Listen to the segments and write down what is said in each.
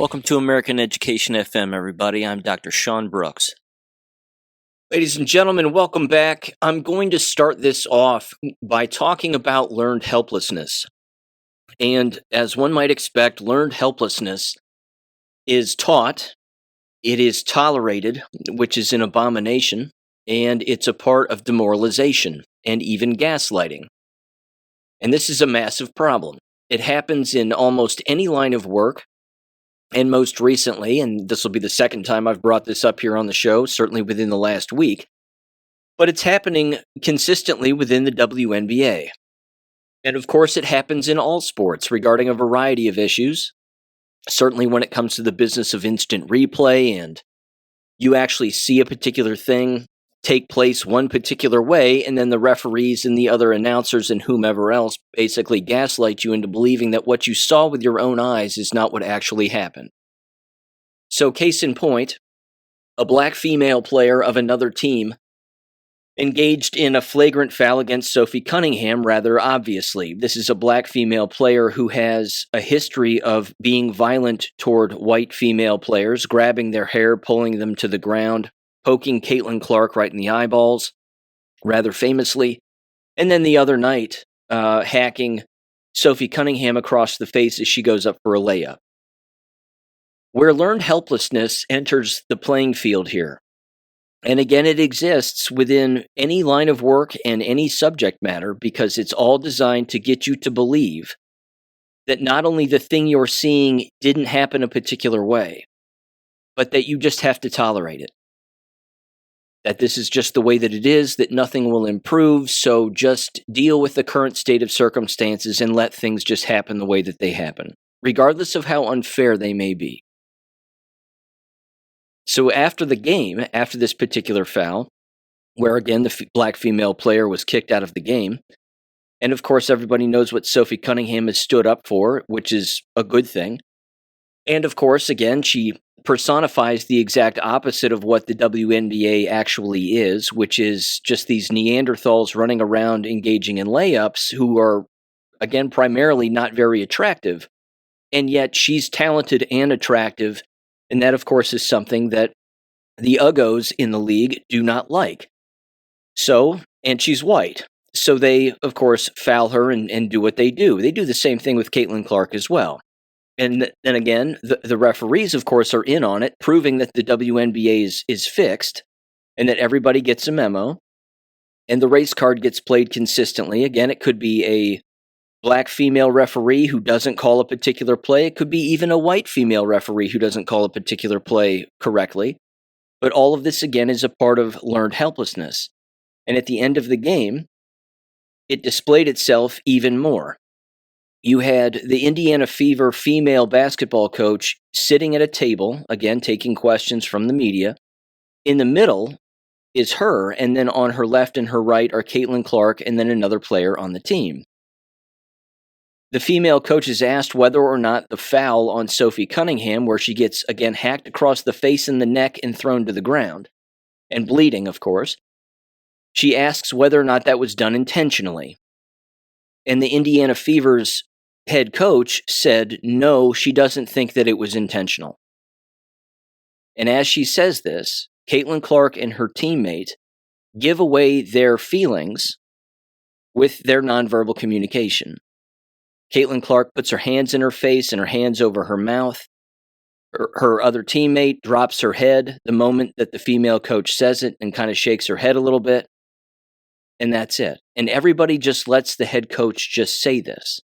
Welcome to American Education FM, everybody. I'm Dr. Sean Brooks. Ladies and gentlemen, welcome back. I'm going to start this off by talking about learned helplessness. And as one might expect, learned helplessness is taught, it is tolerated, which is an abomination, and it's a part of demoralization and even gaslighting. And this is a massive problem. It happens in almost any line of work. And most recently, and this will be the second time I've brought this up here on the show, certainly within the last week, but it's happening consistently within the WNBA. And of course, it happens in all sports regarding a variety of issues, certainly when it comes to the business of instant replay, and you actually see a particular thing take place one particular way, and then the referees and the other announcers and whomever else basically gaslight you into believing that what you saw with your own eyes is not what actually happened. So, case in point, a black female player of another team engaged in a flagrant foul against Sophie Cunningham, rather obviously. This is a black female player who has a history of being violent toward white female players, grabbing their hair, pulling them to the ground, poking Caitlin Clark right in the eyeballs, rather famously, and then the other night, hacking Sophie Cunningham across the face as she goes up for a layup. Where learned helplessness enters the playing field here, and again, it exists within any line of work and any subject matter because it's all designed to get you to believe that not only the thing you're seeing didn't happen a particular way, but that you just have to tolerate it. That this is just the way that it is, that nothing will improve, so just deal with the current state of circumstances and let things just happen the way that they happen, regardless of how unfair they may be. So after the game, after this particular foul, where again the black female player was kicked out of the game, and of course everybody knows what Sophie Cunningham has stood up for, which is a good thing, and of course, again, she personifies the exact opposite of what the WNBA actually is, which is just these Neanderthals running around engaging in layups who are, again, primarily not very attractive. And yet she's talented and attractive, and that, of course, is something that the uggos in the league do not like. So, and she's white. So they, of course, foul her and do what they do. They do the same thing with Caitlin Clark as well. And then again, the referees, of course, are in on it, proving that the WNBA is fixed and that everybody gets a memo. And the race card gets played consistently. Again, it could be a black female referee who doesn't call a particular play. It could be even a white female referee who doesn't call a particular play correctly. But all of this, again, is a part of learned helplessness. And at the end of the game, it displayed itself even more. You had the Indiana Fever female basketball coach sitting at a table, again, taking questions from the media. In the middle is her, and then on her left and her right are Caitlin Clark and then another player on the team. The female coach is asked whether or not the foul on Sophie Cunningham, where she gets, again, hacked across the face and the neck and thrown to the ground, and bleeding, of course. She asks whether or not that was done intentionally. And the Indiana Fever's head coach said, no, she doesn't think that it was intentional. And as she says this, Caitlin Clark and her teammate give away their feelings with their nonverbal communication. Caitlin Clark puts her hands in her face and her hands over her mouth. Her other teammate drops her head the moment that the female coach says it and kind of shakes her head a little bit. And that's it. And everybody just lets the head coach just say this,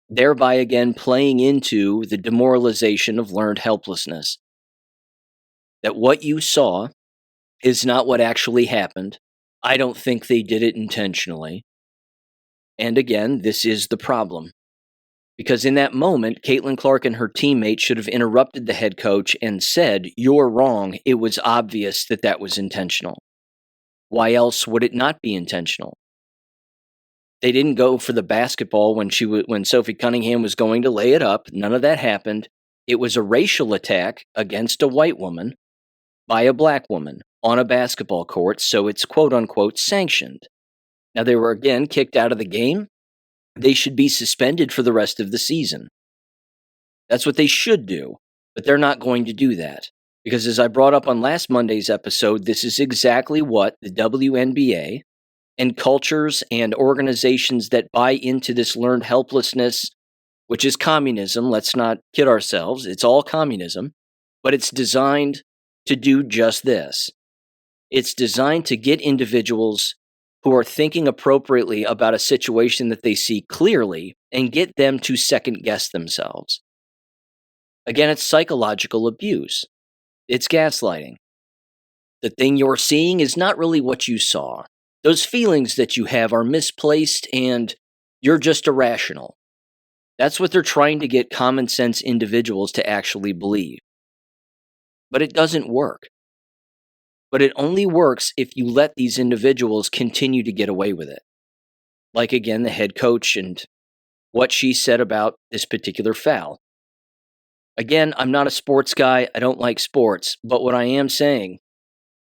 thereby again playing into the demoralization of learned helplessness. That what you saw is not what actually happened. I don't think they did it intentionally. And again, this is the problem. Because in that moment, Caitlin Clark and her teammate should have interrupted the head coach and said, "You're wrong. It was obvious that that was intentional. Why else would it not be intentional?" They didn't go for the basketball when Sophie Cunningham was going to lay it up. None of that happened. It was a racial attack against a white woman by a black woman on a basketball court, so it's quote-unquote sanctioned. Now, they were again kicked out of the game. They should be suspended for the rest of the season. That's what they should do, but they're not going to do that. Because as I brought up on last Monday's episode, this is exactly what the WNBA and cultures and organizations that buy into this learned helplessness, which is communism, let's not kid ourselves, it's all communism, but it's designed to do just this. It's designed to get individuals who are thinking appropriately about a situation that they see clearly and get them to second guess themselves. Again, it's psychological abuse. It's gaslighting. The thing you're seeing is not really what you saw. Those feelings that you have are misplaced and you're just irrational. That's what they're trying to get common sense individuals to actually believe. But it doesn't work. But it only works if you let these individuals continue to get away with it. Like, again, the head coach and what she said about this particular foul. Again, I'm not a sports guy. I don't like sports. But what I am saying,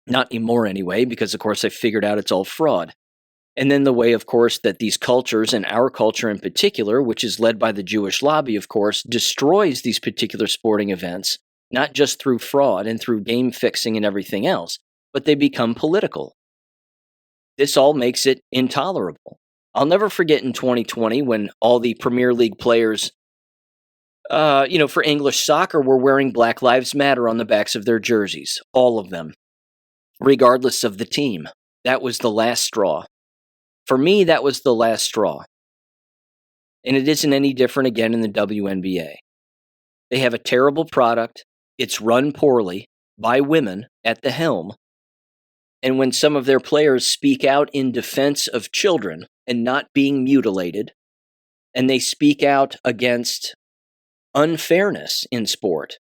not anymore anyway, because of course I figured out it's all fraud. And then the way, of course, that these cultures, and our culture in particular, which is led by the Jewish lobby, of course, destroys these particular sporting events, not just through fraud and through game fixing and everything else, but they become political. This all makes it intolerable. I'll never forget in 2020 when all the Premier League players, for English soccer were wearing Black Lives Matter on the backs of their jerseys. All of them. Regardless of the team. That was the last straw. For me, that was the last straw. And it isn't any different again in the WNBA. They have a terrible product. It's run poorly by women at the helm. And when some of their players speak out in defense of children and not being mutilated, and they speak out against unfairness in sport,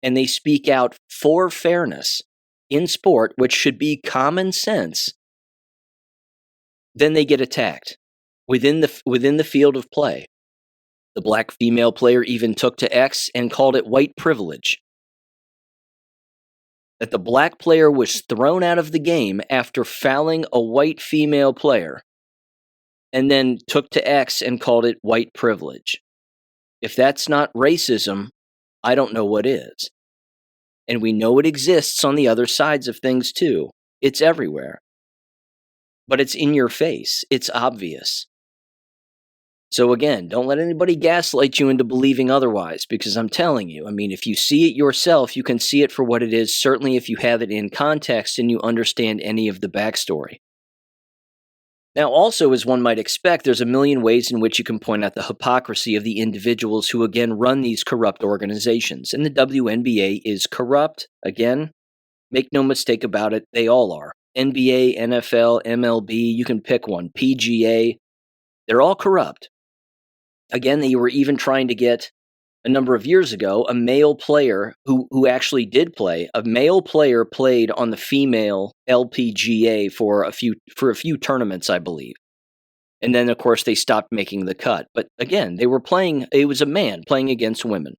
and they speak out for fairness in sport, which should be common sense, then they get attacked within the field of play. The black female player even took to X and called it white privilege. That the black player was thrown out of the game after fouling a white female player, and then took to X and called it white privilege. If that's not racism, I don't know what is. And we know it exists on the other sides of things too. It's everywhere. But it's in your face. It's obvious. So again, don't let anybody gaslight you into believing otherwise, because I'm telling you, if you see it yourself, you can see it for what it is, certainly if you have it in context and you understand any of the backstory. Now, also, as one might expect, there's a million ways in which you can point out the hypocrisy of the individuals who, again, run these corrupt organizations. And the WNBA is corrupt. Again, make no mistake about it, they all are. NBA, NFL, MLB, you can pick one. PGA, they're all corrupt. Again, they were even trying to get, a number of years ago, a male player who actually did play. A male player played on the female LPGA for a few tournaments, I believe. And then, of course, they stopped making the cut. But again, they were playing, it was a man playing against women.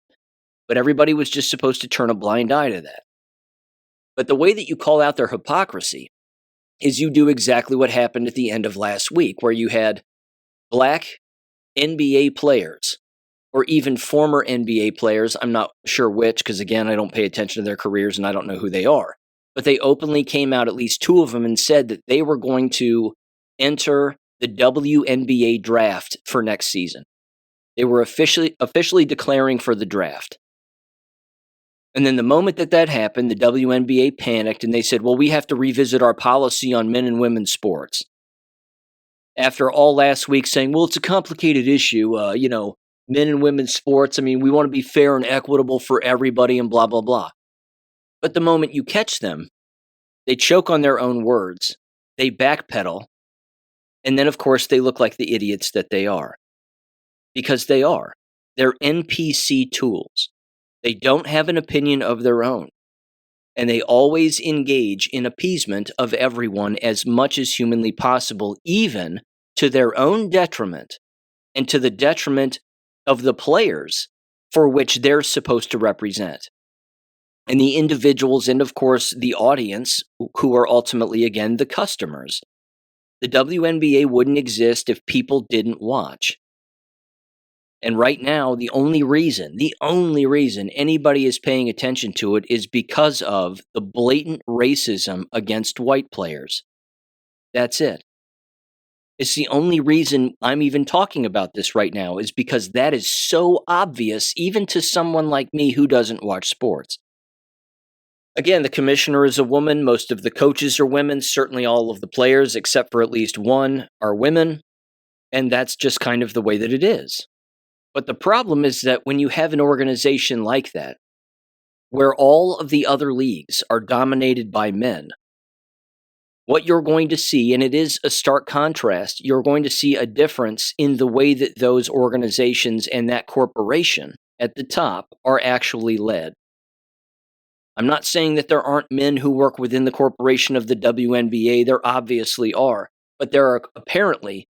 But everybody was just supposed to turn a blind eye to that. But the way that you call out their hypocrisy is you do exactly what happened at the end of last week, where you had black NBA players, or even former NBA players, I'm not sure which, because again, I don't pay attention to their careers and I don't know who they are. But they openly came out, at least two of them, and said that they were going to enter the WNBA draft for next season. They were officially declaring for the draft. And then the moment that happened, the WNBA panicked and they said, well, we have to revisit our policy on men and women's sports. After all last week saying, well, it's a complicated issue, men and women's sports, we want to be fair and equitable for everybody and blah, blah, blah. But the moment you catch them, they choke on their own words, they backpedal, and then, of course, they look like the idiots that they are. Because they are. They're NPC tools. They don't have an opinion of their own. And they always engage in appeasement of everyone as much as humanly possible, even to their own detriment and to the detriment of the players for which they're supposed to represent. And the individuals and, of course, the audience, who are ultimately, again, the customers. The WNBA wouldn't exist if people didn't watch. And right now, the only reason anybody is paying attention to it is because of the blatant racism against white players. That's it. It's the only reason I'm even talking about this right now, is because that is so obvious, even to someone like me who doesn't watch sports. Again, the commissioner is a woman. Most of the coaches are women. Certainly all of the players, except for at least one, are women. And that's just kind of the way that it is. But the problem is that when you have an organization like that, where all of the other leagues are dominated by men, what you're going to see, and it is a stark contrast, you're going to see a difference in the way that those organizations and that corporation at the top are actually led. I'm not saying that there aren't men who work within the corporation of the WNBA. There obviously are. But there are apparently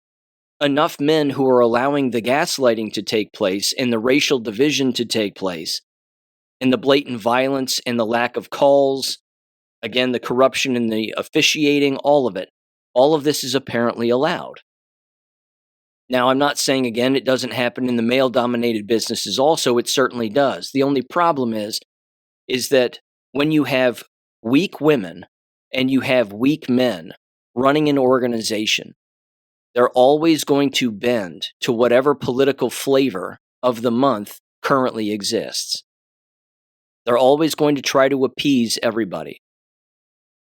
enough men who are allowing the gaslighting to take place and the racial division to take place and the blatant violence and the lack of calls, again, the corruption in the officiating, all of it. All of this is apparently allowed. Now, I'm not saying, again, it doesn't happen in the male-dominated businesses also. It certainly does. The only problem is that when you have weak women and you have weak men running an organization, they're always going to bend to whatever political flavor of the month currently exists. They're always going to try to appease everybody.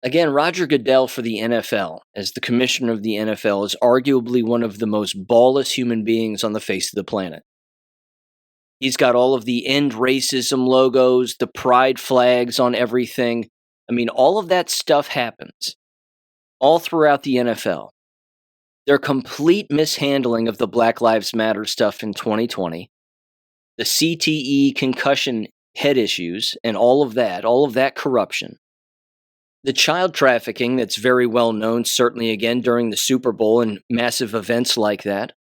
Again, Roger Goodell for the NFL, as the commissioner of the NFL, is arguably one of the most ballless human beings on the face of the planet. He's got all of the end racism logos, the pride flags on everything. I mean, all of that stuff happens all throughout the NFL. Their complete mishandling of the Black Lives Matter stuff in 2020, the CTE concussion head issues, and all of that corruption. The child trafficking that's very well known, certainly again during the Super Bowl and massive events like that.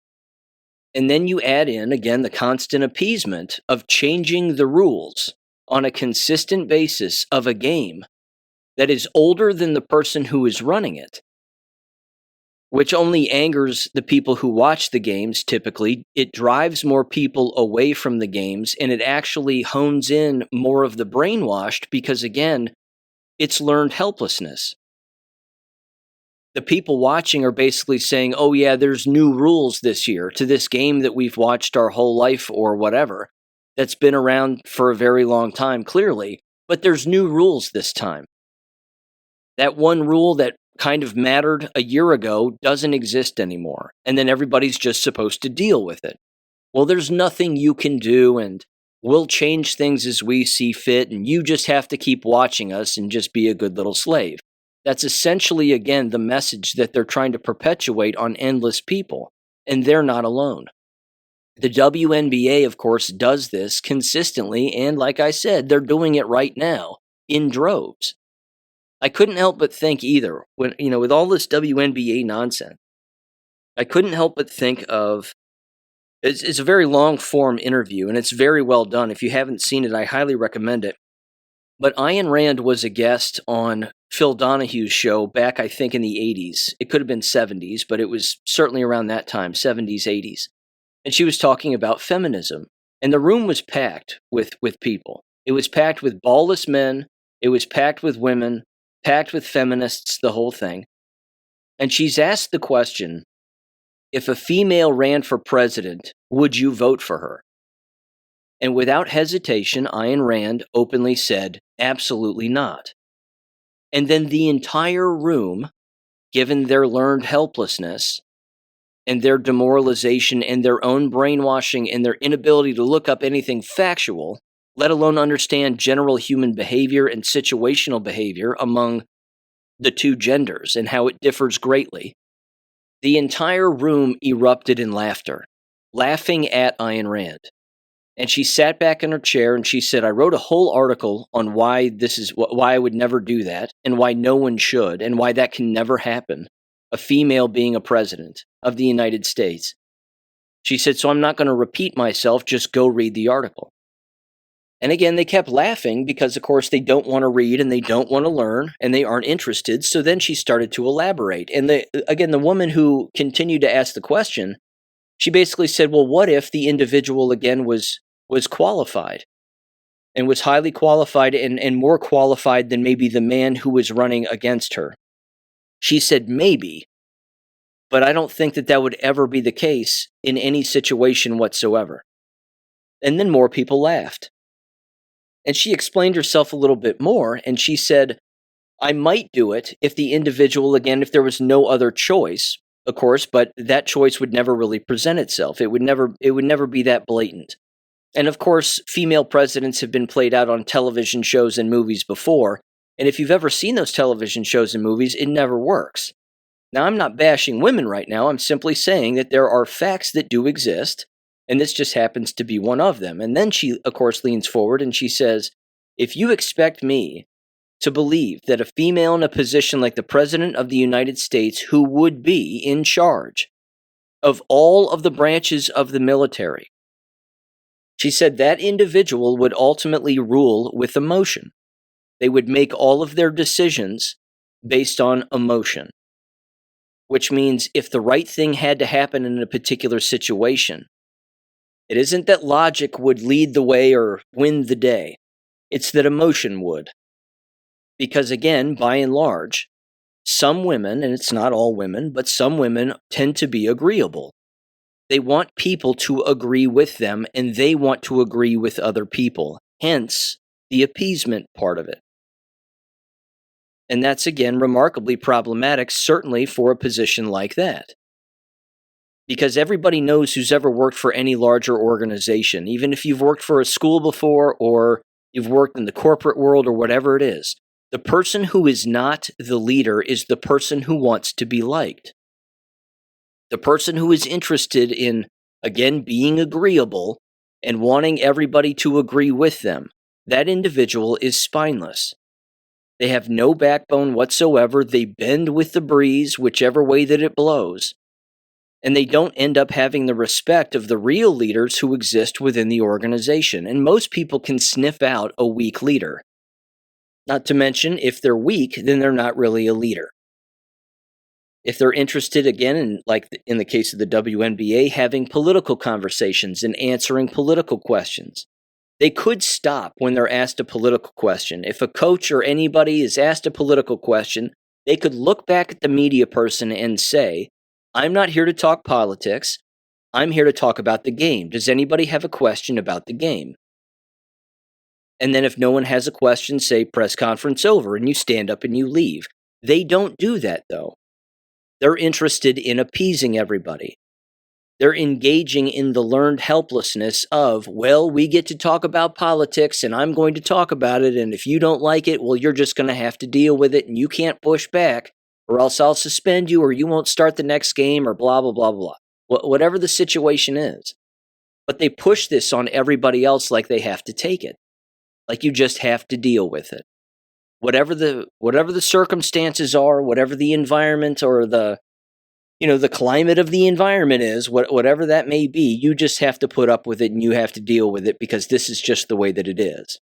And then you add in, again, the constant appeasement of changing the rules on a consistent basis of a game that is older than the person who is running it, which only angers the people who watch the games typically. It drives more people away from the games, and it actually hones in more of the brainwashed because, again, it's learned helplessness. The people watching are basically saying, oh yeah, there's new rules this year to this game that we've watched our whole life or whatever, that's been around for a very long time, clearly, but there's new rules this time. That one rule that kind of mattered a year ago doesn't exist anymore, and then everybody's just supposed to deal with it. Well, there's nothing you can do, and we'll change things as we see fit, and you just have to keep watching us and just be a good little slave. That's essentially, again, the message that they're trying to perpetuate on endless people, and they're not alone. The WNBA, of course, does this consistently, and like I said, they're doing it right now in droves. I couldn't help but think either, when with all this WNBA nonsense, I couldn't help but think of, it's a very long-form interview, and it's very well done. If you haven't seen it, I highly recommend it. But Ayn Rand was a guest on Phil Donahue's show back, I think, in the 80s. It could have been 70s, but it was certainly around that time, 70s, 80s. And she was talking about feminism. And the room was packed with people. It was packed with ballless men. It was packed with women, packed with feminists, the whole thing. And she's asked the question, if a female ran for president, would you vote for her? And without hesitation, Ayn Rand openly said, absolutely not. And then the entire room, given their learned helplessness and their demoralization and their own brainwashing and their inability to look up anything factual, let alone understand general human behavior and situational behavior among the two genders and how it differs greatly, the entire room erupted in laughter, laughing at Ayn Rand. And she sat back in her chair and she said, I wrote a whole article on why I would never do that and why no one should and why that can never happen, a female being a president of the United States. She said, so I'm not going to repeat myself, just go read the article. And again, they kept laughing because, of course, they don't want to read and they don't want to learn and they aren't interested. So then she started to elaborate. And the woman who continued to ask the question, She basically said, well, what if the individual again was qualified and was highly qualified and more qualified than maybe the man who was running against her? She said, maybe, but I don't think that would ever be the case in any situation whatsoever. And then more people laughed. And she explained herself a little bit more, and she said, I might do it if the individual, again, if there was no other choice, of course, but that choice would never really present itself. It would never be that blatant. And of course, female presidents have been played out on television shows and movies before, and if you've ever seen those television shows and movies, it never works. Now, I'm not bashing women right now, I'm simply saying that there are facts that do exist, and this just happens to be one of them. And then she, of course, leans forward and she says, if you expect me to believe that a female in a position like the President of the United States, who would be in charge of all of the branches of the military, she said that individual would ultimately rule with emotion. They would make all of their decisions based on emotion, which means if the right thing had to happen in a particular situation, it isn't that logic would lead the way or win the day. It's that emotion would. Because again, by and large, some women, and it's not all women, but some women tend to be agreeable. They want people to agree with them, and they want to agree with other people. Hence, the appeasement part of it. And that's, again, remarkably problematic, certainly for a position like that. Because everybody knows who's ever worked for any larger organization, even if you've worked for a school before or you've worked in the corporate world or whatever it is, the person who is not the leader is the person who wants to be liked. The person who is interested in, again, being agreeable and wanting everybody to agree with them, that individual is spineless. They have no backbone whatsoever. They bend with the breeze, whichever way that it blows. And they don't end up having the respect of the real leaders who exist within the organization. And most people can sniff out a weak leader. Not to mention, if they're weak, then they're not really a leader. If they're interested, again, in, like in the case of the WNBA, having political conversations and answering political questions, they could stop when they're asked a political question. If a coach or anybody is asked a political question, they could look back at the media person and say, I'm not here to talk politics. I'm here to talk about the game. Does anybody have a question about the game? And then if no one has a question, say press conference over, and you stand up and you leave. They don't do that, though. They're interested in appeasing everybody. They're engaging in the learned helplessness of, well, we get to talk about politics and I'm going to talk about it, and if you don't like it, well, you're just going to have to deal with it and you can't push back, or else I'll suspend you, or you won't start the next game, or blah, blah, blah, blah. Whatever the situation is. But they push this on everybody else like they have to take it. Like you just have to deal with it. Whatever the circumstances are, whatever the environment or the climate of the environment is, whatever that may be, you just have to put up with it and you have to deal with it because this is just the way that it is.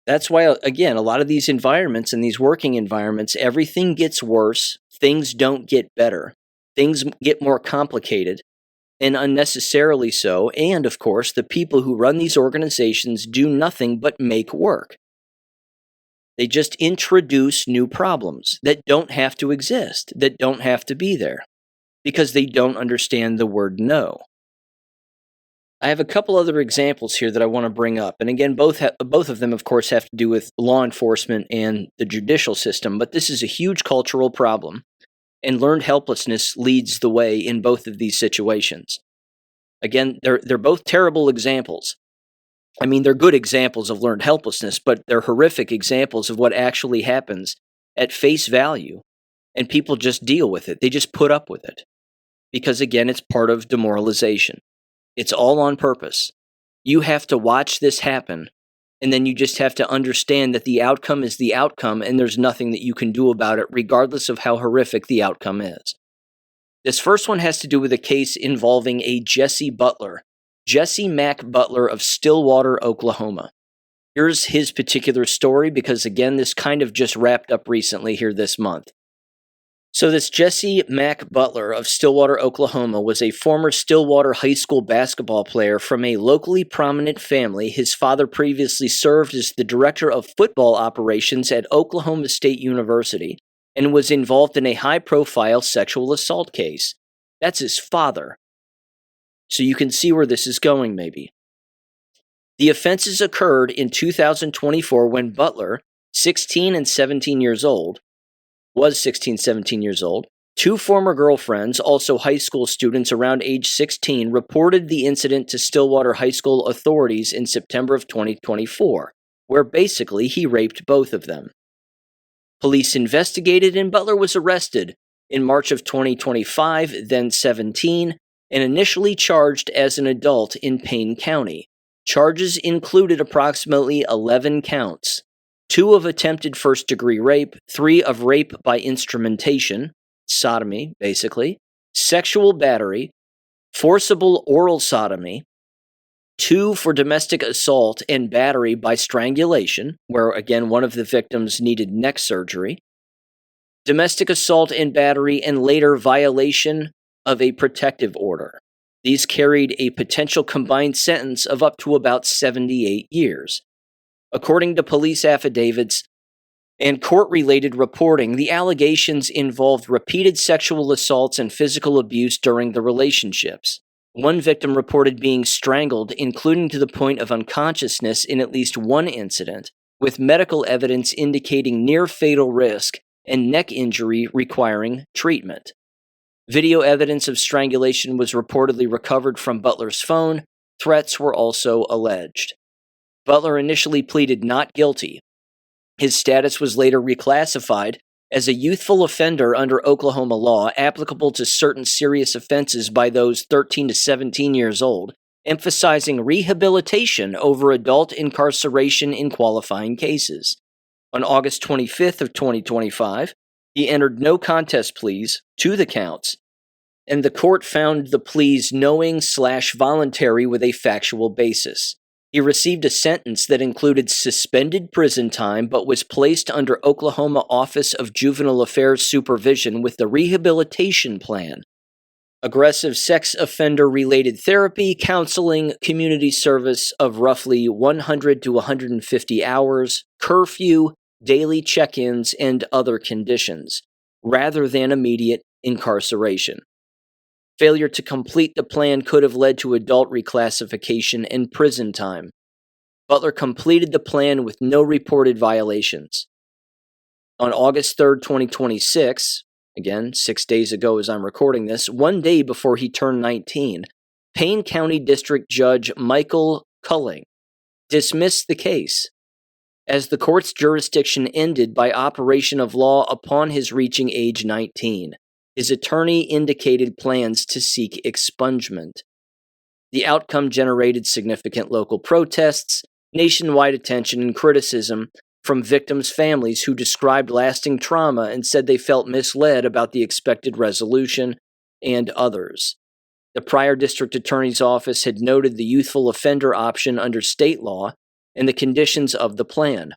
That's why, again, a lot of these environments and these working environments, everything gets worse. Things don't get better. Things get more complicated and unnecessarily so. And of course, the people who run these organizations do nothing but make work. They just introduce new problems that don't have to exist, that don't have to be there, because they don't understand the word no. I have a couple other examples here that I want to bring up. And again, both of them, of course, have to do with law enforcement and the judicial system, but this is a huge cultural problem, and learned helplessness leads the way in both of these situations. Again, they're both terrible examples. I mean, they're good examples of learned helplessness, but they're horrific examples of what actually happens at face value, and people just deal with it. They just put up with it because, again, it's part of demoralization. It's all on purpose. You have to watch this happen, and then you just have to understand that the outcome is the outcome, and there's nothing that you can do about it, regardless of how horrific the outcome is. This first one has to do with a case involving a Jesse Mack Butler of Stillwater, Oklahoma. Here's his particular story because, again, this kind of just wrapped up recently here this month. So this Jesse Mack Butler of Stillwater, Oklahoma, was a former Stillwater high school basketball player from a locally prominent family. His father previously served as the director of football operations at Oklahoma State University and was involved in a high-profile sexual assault case. That's his father. So you can see where this is going, maybe. The offenses occurred in 2024 when Butler, 16 and 17 years old, was 16, 17 years old. Two former girlfriends, also high school students around age 16, reported the incident to Stillwater High School authorities in September of 2024, where basically he raped both of them. Police investigated and Butler was arrested in March of 2025, then 17, and initially charged as an adult in Payne County. Charges included approximately 11 counts. 2 of attempted first-degree rape, 3 of rape by instrumentation, sodomy, basically, sexual battery, forcible oral sodomy, 2 for domestic assault and battery by strangulation, where, again, one of the victims needed neck surgery, domestic assault and battery, and later violation of a protective order. These carried a potential combined sentence of up to about 78 years. According to police affidavits and court-related reporting, the allegations involved repeated sexual assaults and physical abuse during the relationships. One victim reported being strangled, including to the point of unconsciousness in at least one incident, with medical evidence indicating near-fatal risk and neck injury requiring treatment. Video evidence of strangulation was reportedly recovered from Butler's phone. Threats were also alleged. Butler initially pleaded not guilty. His status was later reclassified as a youthful offender under Oklahoma law applicable to certain serious offenses by those 13 to 17 years old, emphasizing rehabilitation over adult incarceration in qualifying cases. On August 25th of 2025, he entered no contest pleas to the counts, and the court found the pleas knowing/voluntary with a factual basis. He received a sentence that included suspended prison time but was placed under Oklahoma Office of Juvenile Affairs supervision with the rehabilitation plan, aggressive sex offender-related therapy, counseling, community service of roughly 100 to 150 hours, curfew, daily check-ins, and other conditions, rather than immediate incarceration. Failure to complete the plan could have led to adult reclassification and prison time. Butler completed the plan with no reported violations. On August 3rd, 2026, again, 6 days ago as I'm recording this, one day before he turned 19, Payne County District Judge Michael Culling dismissed the case, as the court's jurisdiction ended by operation of law upon his reaching age 19. His attorney indicated plans to seek expungement. The outcome generated significant local protests, nationwide attention, and criticism from victims' families who described lasting trauma and said they felt misled about the expected resolution, and others. The prior district attorney's office had noted the youthful offender option under state law and the conditions of the plan.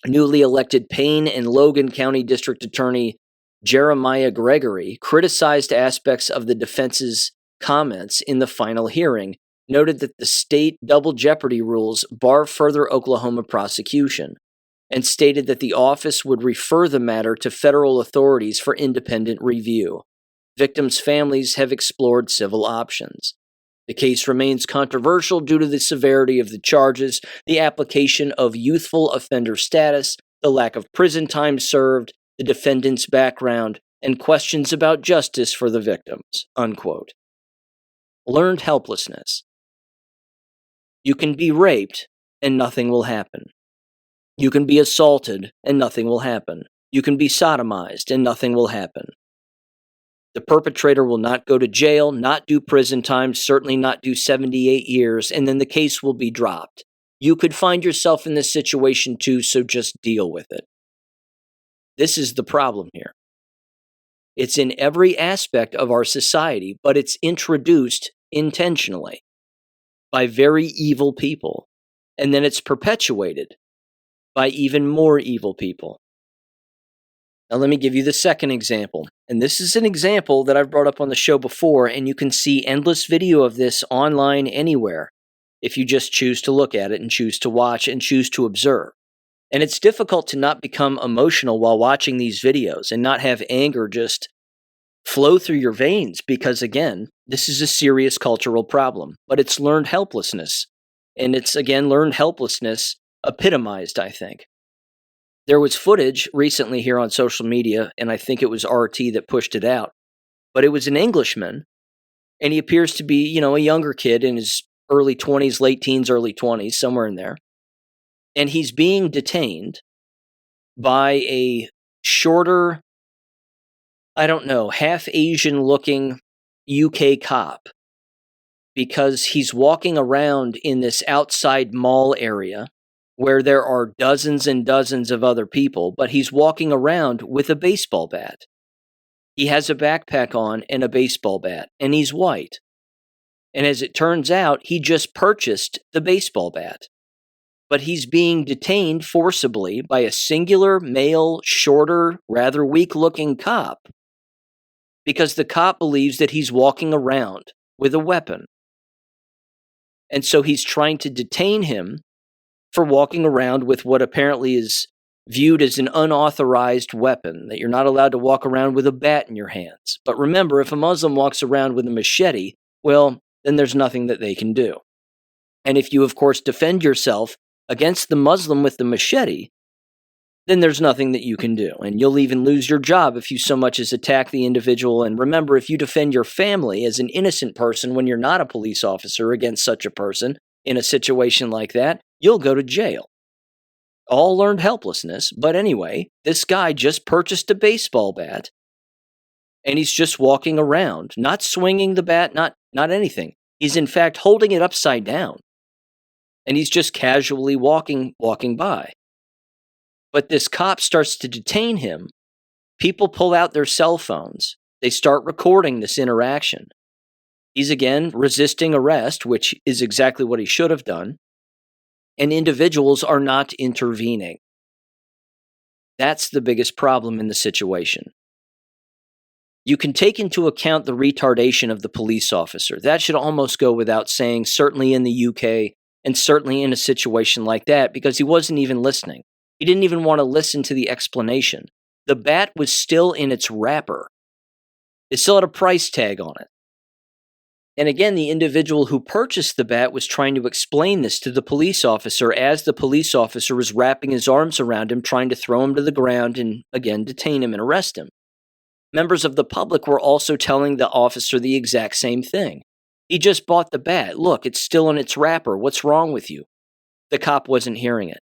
Newly elected Payne and Logan County District Attorney Jeremiah Gregory criticized aspects of the defense's comments in the final hearing, noted that the state double jeopardy rules bar further Oklahoma prosecution, and stated that the office would refer the matter to federal authorities for independent review. Victims' families have explored civil options. The case remains controversial due to the severity of the charges, the application of youthful offender status, the lack of prison time served, the defendant's background, and questions about justice for the victims." Unquote. Learned helplessness. You can be raped and nothing will happen. You can be assaulted and nothing will happen. You can be sodomized and nothing will happen. The perpetrator will not go to jail, not do prison time, certainly not do 78 years, and then the case will be dropped. You could find yourself in this situation too, so just deal with it. This is the problem here. It's in every aspect of our society, but it's introduced intentionally by very evil people, and then it's perpetuated by even more evil people. Now let me give you the second example. And this is an example that I've brought up on the show before, and you can see endless video of this online anywhere if you just choose to look at it and choose to watch and choose to observe. And it's difficult to not become emotional while watching these videos and not have anger just flow through your veins because, again, this is a serious cultural problem. But it's learned helplessness. And it's, again, learned helplessness epitomized, I think. There was footage recently here on social media, and I think it was RT that pushed it out. But it was an Englishman, and he appears to be, a younger kid in his early 20s, late teens, early 20s, somewhere in there. And he's being detained by a shorter, I don't know, half Asian looking UK cop because he's walking around in this outside mall area where there are dozens and dozens of other people, but he's walking around with a baseball bat. He has a backpack on and a baseball bat, and he's white. And as it turns out, he just purchased the baseball bat. But he's being detained forcibly by a singular, male, shorter, rather weak-looking cop because the cop believes that he's walking around with a weapon. And so he's trying to detain him for walking around with what apparently is viewed as an unauthorized weapon, that you're not allowed to walk around with a bat in your hands. But remember, if a Muslim walks around with a machete, well, then there's nothing that they can do. And if you, of course, defend yourself against the Muslim with the machete, then there's nothing that you can do. And you'll even lose your job if you so much as attack the individual. And remember, if you defend your family as an innocent person when you're not a police officer against such a person in a situation like that, you'll go to jail. All learned helplessness. But anyway, this guy just purchased a baseball bat, and he's just walking around, not swinging the bat, not anything. He's in fact holding it upside down. And he's just casually walking by. But this cop starts to detain him. People pull out their cell phones. They start recording this interaction. He's again resisting arrest, which is exactly what he should have done. And individuals are not intervening. That's the biggest problem in the situation. You can take into account the retardation of the police officer. That should almost go without saying, certainly in the UK, and certainly in a situation like that, because he wasn't even listening. He didn't even want to listen to the explanation. The bat was still in its wrapper. It still had a price tag on it. And again, the individual who purchased the bat was trying to explain this to the police officer as the police officer was wrapping his arms around him, trying to throw him to the ground and, again, detain him and arrest him. Members of the public were also telling the officer the exact same thing. He just bought the bat. Look, it's still in its wrapper. What's wrong with you? The cop wasn't hearing it.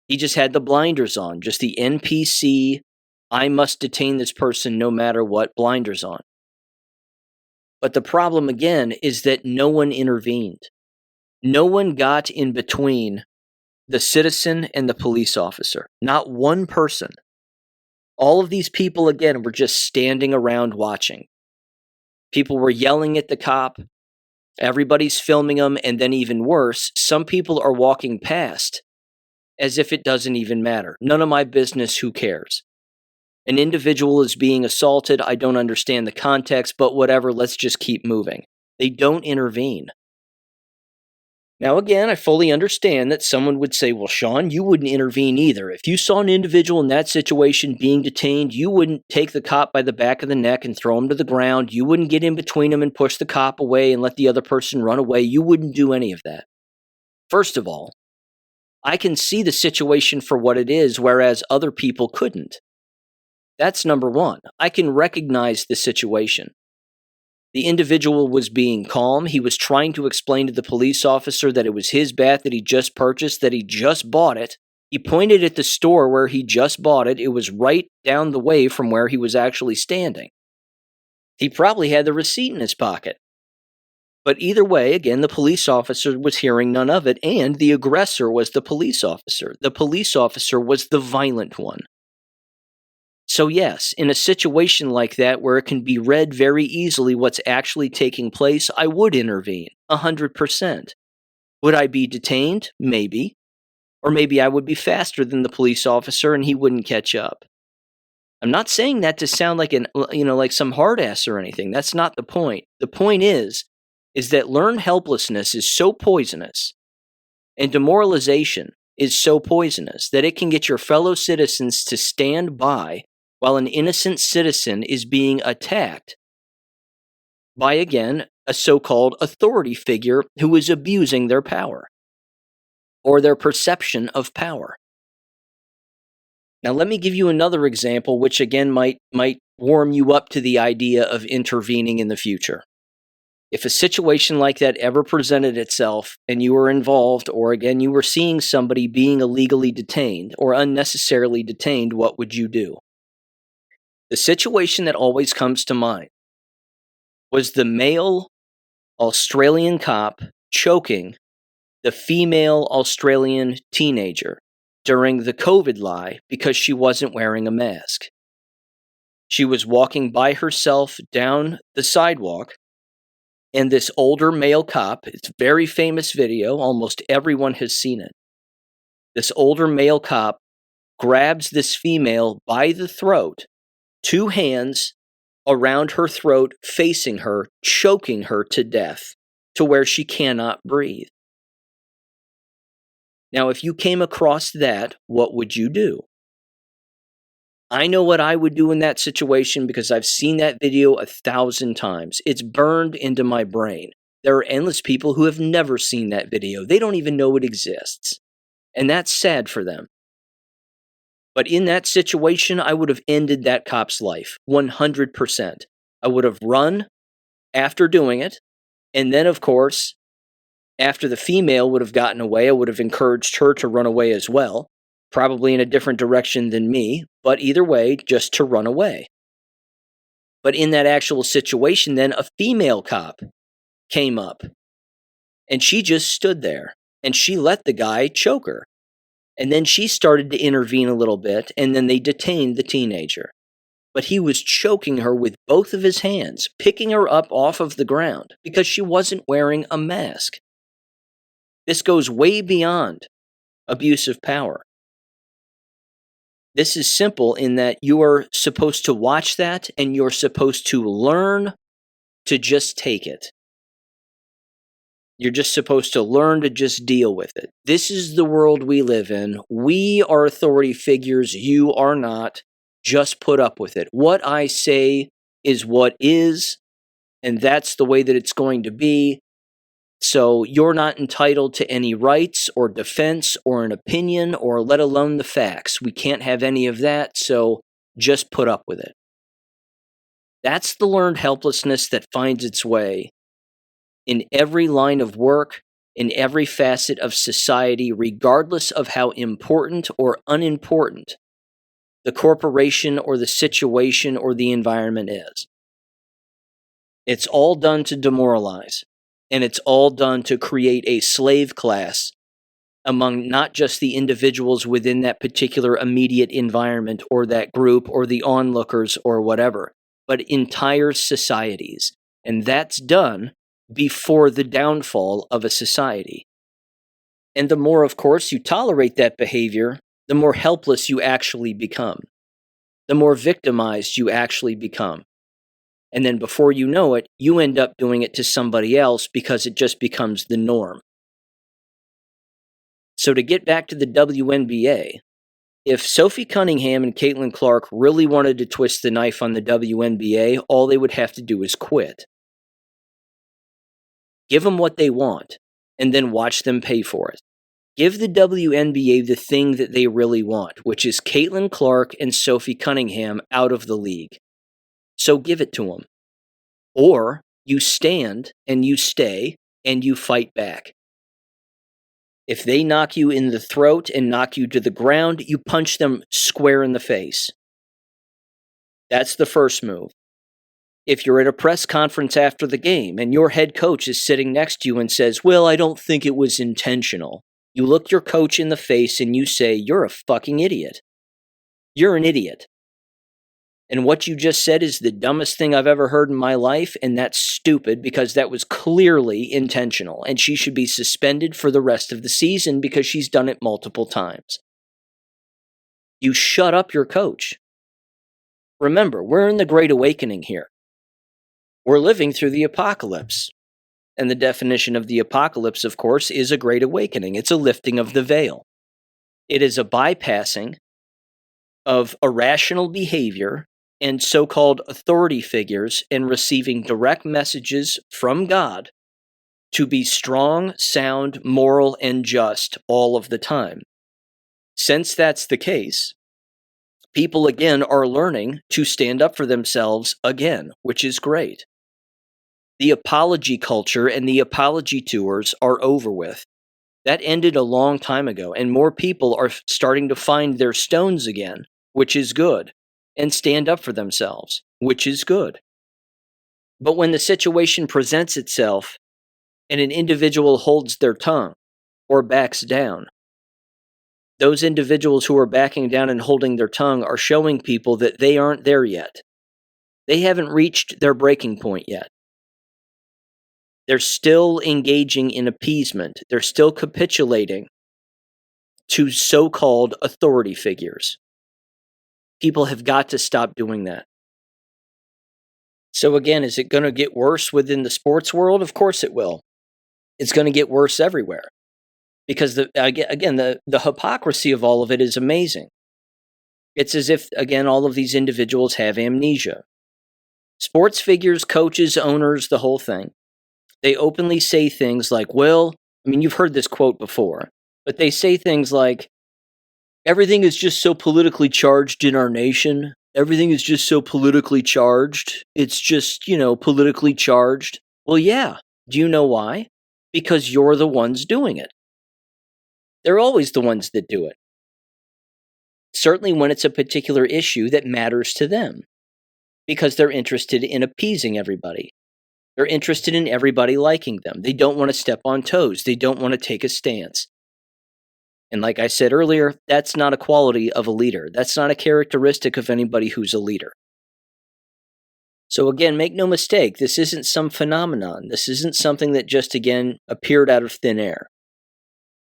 He just had the blinders on, just the NPC, I must detain this person no matter what, blinders on. But the problem again is that no one intervened. No one got in between the citizen and the police officer. Not one person. All of these people, again, were just standing around watching. People were yelling at the cop. Everybody's filming them, and then even worse, some people are walking past as if it doesn't even matter. None of my business, who cares? An individual is being assaulted, I don't understand the context, but whatever, let's just keep moving. They don't intervene. Now again, I fully understand that someone would say, well, Sean, you wouldn't intervene either. If you saw an individual in that situation being detained, you wouldn't take the cop by the back of the neck and throw him to the ground. You wouldn't get in between him and push the cop away and let the other person run away. You wouldn't do any of that. First of all, I can see the situation for what it is, whereas other people couldn't. That's number one. I can recognize the situation. The individual was being calm. He was trying to explain to the police officer that it was his bat that he just purchased, that he just bought it. He pointed at the store where he just bought it. It was right down the way from where he was actually standing. He probably had the receipt in his pocket. But either way, again, the police officer was hearing none of it, and the aggressor was the police officer. The police officer was the violent one. So yes, in a situation like that where it can be read very easily what's actually taking place, I would intervene, 100%. Would I be detained? Maybe. Or maybe I would be faster than the police officer and he wouldn't catch up. I'm not saying that to sound like like some hard ass or anything. That's not the point. The point is that learned helplessness is so poisonous and demoralization is so poisonous that it can get your fellow citizens to stand by while an innocent citizen is being attacked by, again, a so-called authority figure who is abusing their power or their perception of power. Now, let me give you another example, which again might warm you up to the idea of intervening in the future. If a situation like that ever presented itself and you were involved, or again, you were seeing somebody being illegally detained or unnecessarily detained, what would you do? The situation that always comes to mind was the male Australian cop choking the female Australian teenager during the COVID lie because she wasn't wearing a mask. She was walking by herself down the sidewalk, and this older male cop, it's a very famous video, almost everyone has seen it. This older male cop grabs this female by the throat, 2 hands around her throat, facing her, choking her to death to where she cannot breathe. Now, if you came across that, what would you do? I know what I would do in that situation because I've seen that video 1,000 times. It's burned into my brain. There are endless people who have never seen that video. They don't even know it exists. And that's sad for them. But in that situation, I would have ended that cop's life, 100%. I would have run after doing it. And then, of course, after the female would have gotten away, I would have encouraged her to run away as well. Probably in a different direction than me, but either way, just to run away. But in that actual situation, then a female cop came up and she just stood there and she let the guy choke her. And then she started to intervene a little bit, and then they detained the teenager. But he was choking her with both of his hands, picking her up off of the ground because she wasn't wearing a mask. This goes way beyond abuse of power. This is simple in that you are supposed to watch that and you're supposed to learn to just take it. You're just supposed to learn to just deal with it. This is the world we live in. We are authority figures. You are not. Just put up with it. What I say is what is, and that's the way that it's going to be. So you're not entitled to any rights or defense or an opinion or let alone the facts. We can't have any of that, so just put up with it. That's the learned helplessness that finds its way in every line of work, in every facet of society, regardless of how important or unimportant the corporation or the situation or the environment is. It's all done to demoralize. And it's all done to create a slave class among not just the individuals within that particular immediate environment or that group or the onlookers or whatever, but entire societies. And that's done before the downfall of a society. And the more, of course, you tolerate that behavior, the more helpless you actually become, the more victimized you actually become. And then before you know it, you end up doing it to somebody else because it just becomes the norm. So to get back to the WNBA, if Sophie Cunningham and Caitlin Clark really wanted to twist the knife on the WNBA, all they would have to do is quit. Give them what they want, and then watch them pay for it. Give the WNBA the thing that they really want, which is Caitlin Clark and Sophie Cunningham out of the league. So give it to them. Or you stand and you stay and you fight back. If they knock you in the throat and knock you to the ground, you punch them square in the face. That's the first move. If you're at a press conference after the game and your head coach is sitting next to you and says, "Well, I don't think it was intentional," you look your coach in the face and you say, "You're a fucking idiot. You're an idiot. And what you just said is the dumbest thing I've ever heard in my life, and that's stupid because that was clearly intentional, and she should be suspended for the rest of the season because she's done it multiple times." You shut up your coach. Remember, we're in the Great Awakening here. We're living through the apocalypse. And the definition of the apocalypse, of course, is a great awakening. It's a lifting of the veil. It is a bypassing of irrational behavior and so-called authority figures and receiving direct messages from God to be strong, sound, moral, and just all of the time. Since that's the case, people again are learning to stand up for themselves again, which is great. The apology culture and the apology tours are over with. That ended a long time ago, and more people are starting to find their stones again, which is good, and stand up for themselves, which is good. But when the situation presents itself and an individual holds their tongue or backs down, those individuals who are backing down and holding their tongue are showing people that they aren't there yet. They haven't reached their breaking point yet. They're still engaging in appeasement. They're still capitulating to so-called authority figures. People have got to stop doing that. So again, is it going to get worse within the sports world? Of course it will. It's going to get worse everywhere. Because the hypocrisy of all of it is amazing. It's as if, again, all of these individuals have amnesia. Sports figures, coaches, owners, the whole thing. They openly say things like, well, I mean, you've heard this quote before, but they say things like, everything is just so politically charged in our nation. Everything is just so politically charged. It's just, politically charged. Well, yeah. Do you know why? Because you're the ones doing it. They're always the ones that do it. Certainly when it's a particular issue that matters to them. Because they're interested in appeasing everybody. They're interested in everybody liking them. They don't want to step on toes. They don't want to take a stance. And like I said earlier, that's not a quality of a leader. That's not a characteristic of anybody who's a leader. So again, make no mistake, this isn't some phenomenon. This isn't something that just, again, appeared out of thin air.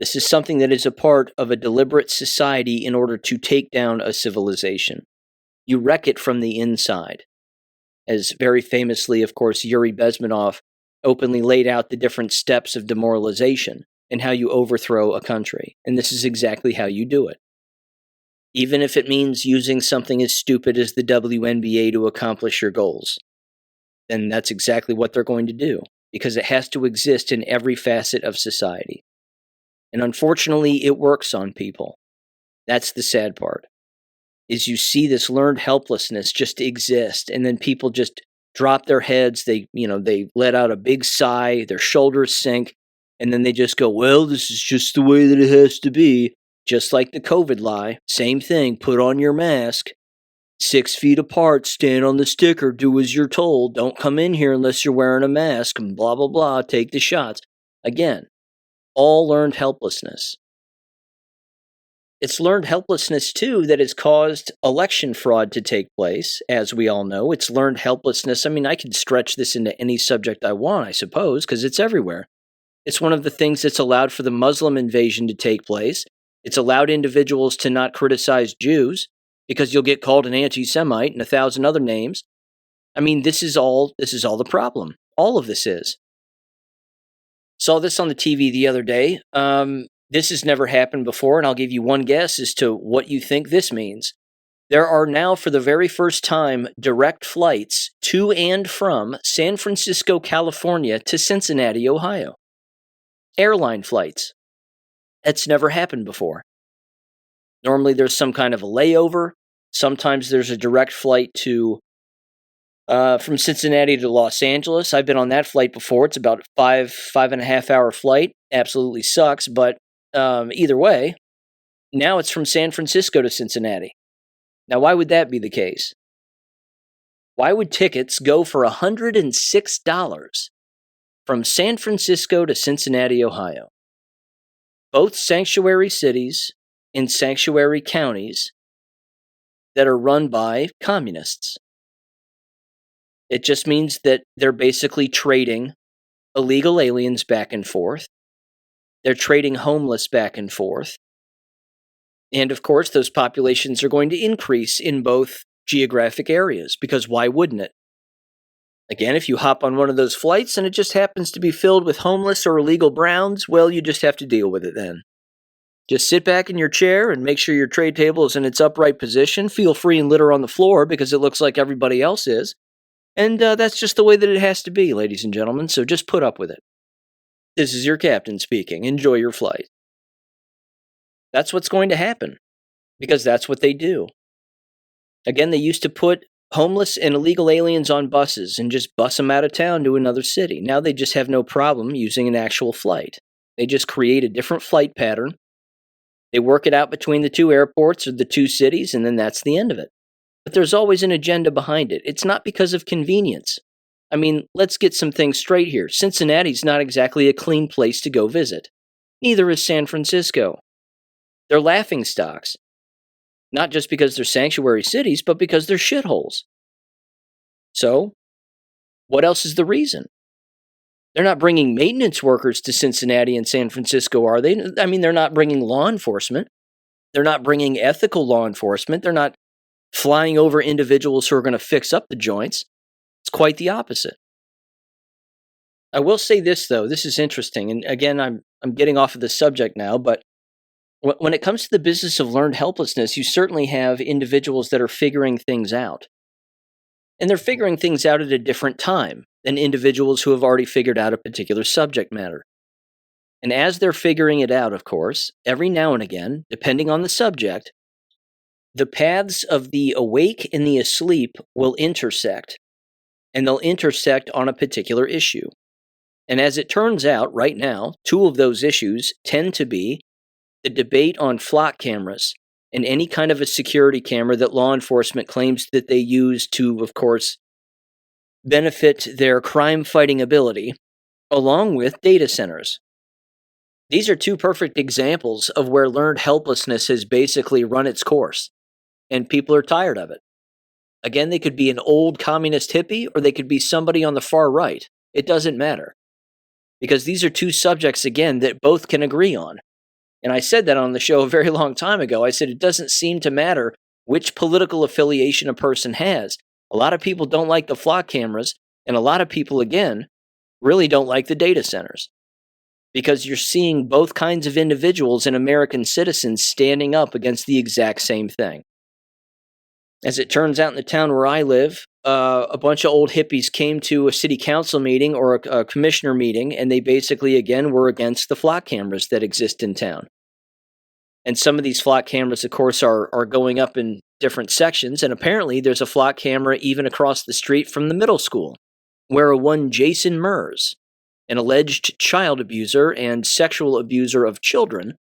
This is something that is a part of a deliberate society in order to take down a civilization. You wreck it from the inside. As very famously, of course, Yuri Bezmenov openly laid out the different steps of demoralization and how you overthrow a country. And this is exactly how you do it. Even if it means using something as stupid as the WNBA to accomplish your goals, then that's exactly what they're going to do, because it has to exist in every facet of society. And unfortunately, it works on people. That's the sad part. Is you see this learned helplessness just exist, and then people just drop their heads, they let out a big sigh, their shoulders sink, and then they just go, well, this is just the way that it has to be. Just like the COVID lie, same thing, put on your mask, 6 feet apart, stand on the sticker, do as you're told, don't come in here unless you're wearing a mask, and blah, blah, blah, take the shots. Again, all learned helplessness. It's learned helplessness, too, that has caused election fraud to take place, as we all know. It's learned helplessness. I mean, I could stretch this into any subject I want, I suppose, because it's everywhere. It's one of the things that's allowed for the Muslim invasion to take place. It's allowed individuals to not criticize Jews, because you'll get called an anti-Semite and 1,000 other names. I mean, this is all the problem. All of this is. Saw this on the TV the other day. This has never happened before, and I'll give you one guess as to what you think this means. There are now, for the very first time, direct flights to and from San Francisco, California to Cincinnati, Ohio. Airline flights. That's never happened before. Normally there's some kind of a layover. Sometimes there's a direct flight to from Cincinnati to Los Angeles. I've been on that flight before. It's about a 5.5 hour flight. Absolutely sucks, but either way, now it's from San Francisco to Cincinnati. Now, why would that be the case? Why would tickets go for $106 from San Francisco to Cincinnati, Ohio? Both sanctuary cities in sanctuary counties that are run by communists. It just means that they're basically trading illegal aliens back and forth. They're trading homeless back and forth. And of course, those populations are going to increase in both geographic areas, because why wouldn't it? Again, if you hop on one of those flights and it just happens to be filled with homeless or illegal Browns, well, you just have to deal with it then. Just sit back in your chair and make sure your tray table is in its upright position. Feel free and litter on the floor because it looks like everybody else is. And that's just the way that it has to be, ladies and gentlemen, so just put up with it. This is your captain speaking. Enjoy your flight. That's what's going to happen, because that's what they do. Again, they used to put homeless and illegal aliens on buses and just bus them out of town to another city. Now they just have no problem using an actual flight. They just create a different flight pattern. They work it out between the two airports or the two cities, and then that's the end of it. But there's always an agenda behind it. It's not because of convenience. I mean, let's get some things straight here. Cincinnati's not exactly a clean place to go visit. Neither is San Francisco. They're laughingstocks. Not just because they're sanctuary cities, but because they're shitholes. So, what else is the reason? They're not bringing maintenance workers to Cincinnati and San Francisco, are they? I mean, they're not bringing law enforcement. They're not bringing ethical law enforcement. They're not flying over individuals who are going to fix up the joints. It's quite the opposite. I will say this, though. This is interesting. And again, I'm getting off of the subject now, but when it comes to the business of learned helplessness, you certainly have individuals that are figuring things out. And they're figuring things out at a different time than individuals who have already figured out a particular subject matter. And as they're figuring it out, of course, every now and again, depending on the subject, the paths of the awake and the asleep will intersect. And they'll intersect on a particular issue. And as it turns out, right now, two of those issues tend to be the debate on flock cameras and any kind of a security camera that law enforcement claims that they use to, of course, benefit their crime-fighting ability, along with data centers. These are two perfect examples of where learned helplessness has basically run its course, and people are tired of it. Again, they could be an old communist hippie, or they could be somebody on the far right. It doesn't matter. Because these are two subjects, again, that both can agree on. And I said that on the show a very long time ago. I said it doesn't seem to matter which political affiliation a person has. A lot of people don't like the flock cameras, and a lot of people, again, really don't like the data centers. Because you're seeing both kinds of individuals and American citizens standing up against the exact same thing. As it turns out, in the town where I live, a bunch of old hippies came to a city council meeting or a commissioner meeting, and they basically, again, were against the flock cameras that exist in town. And some of these flock cameras, of course, are going up in different sections, and apparently there's a flock camera even across the street from the middle school, where one Jason Mers, an alleged child abuser and sexual abuser of children,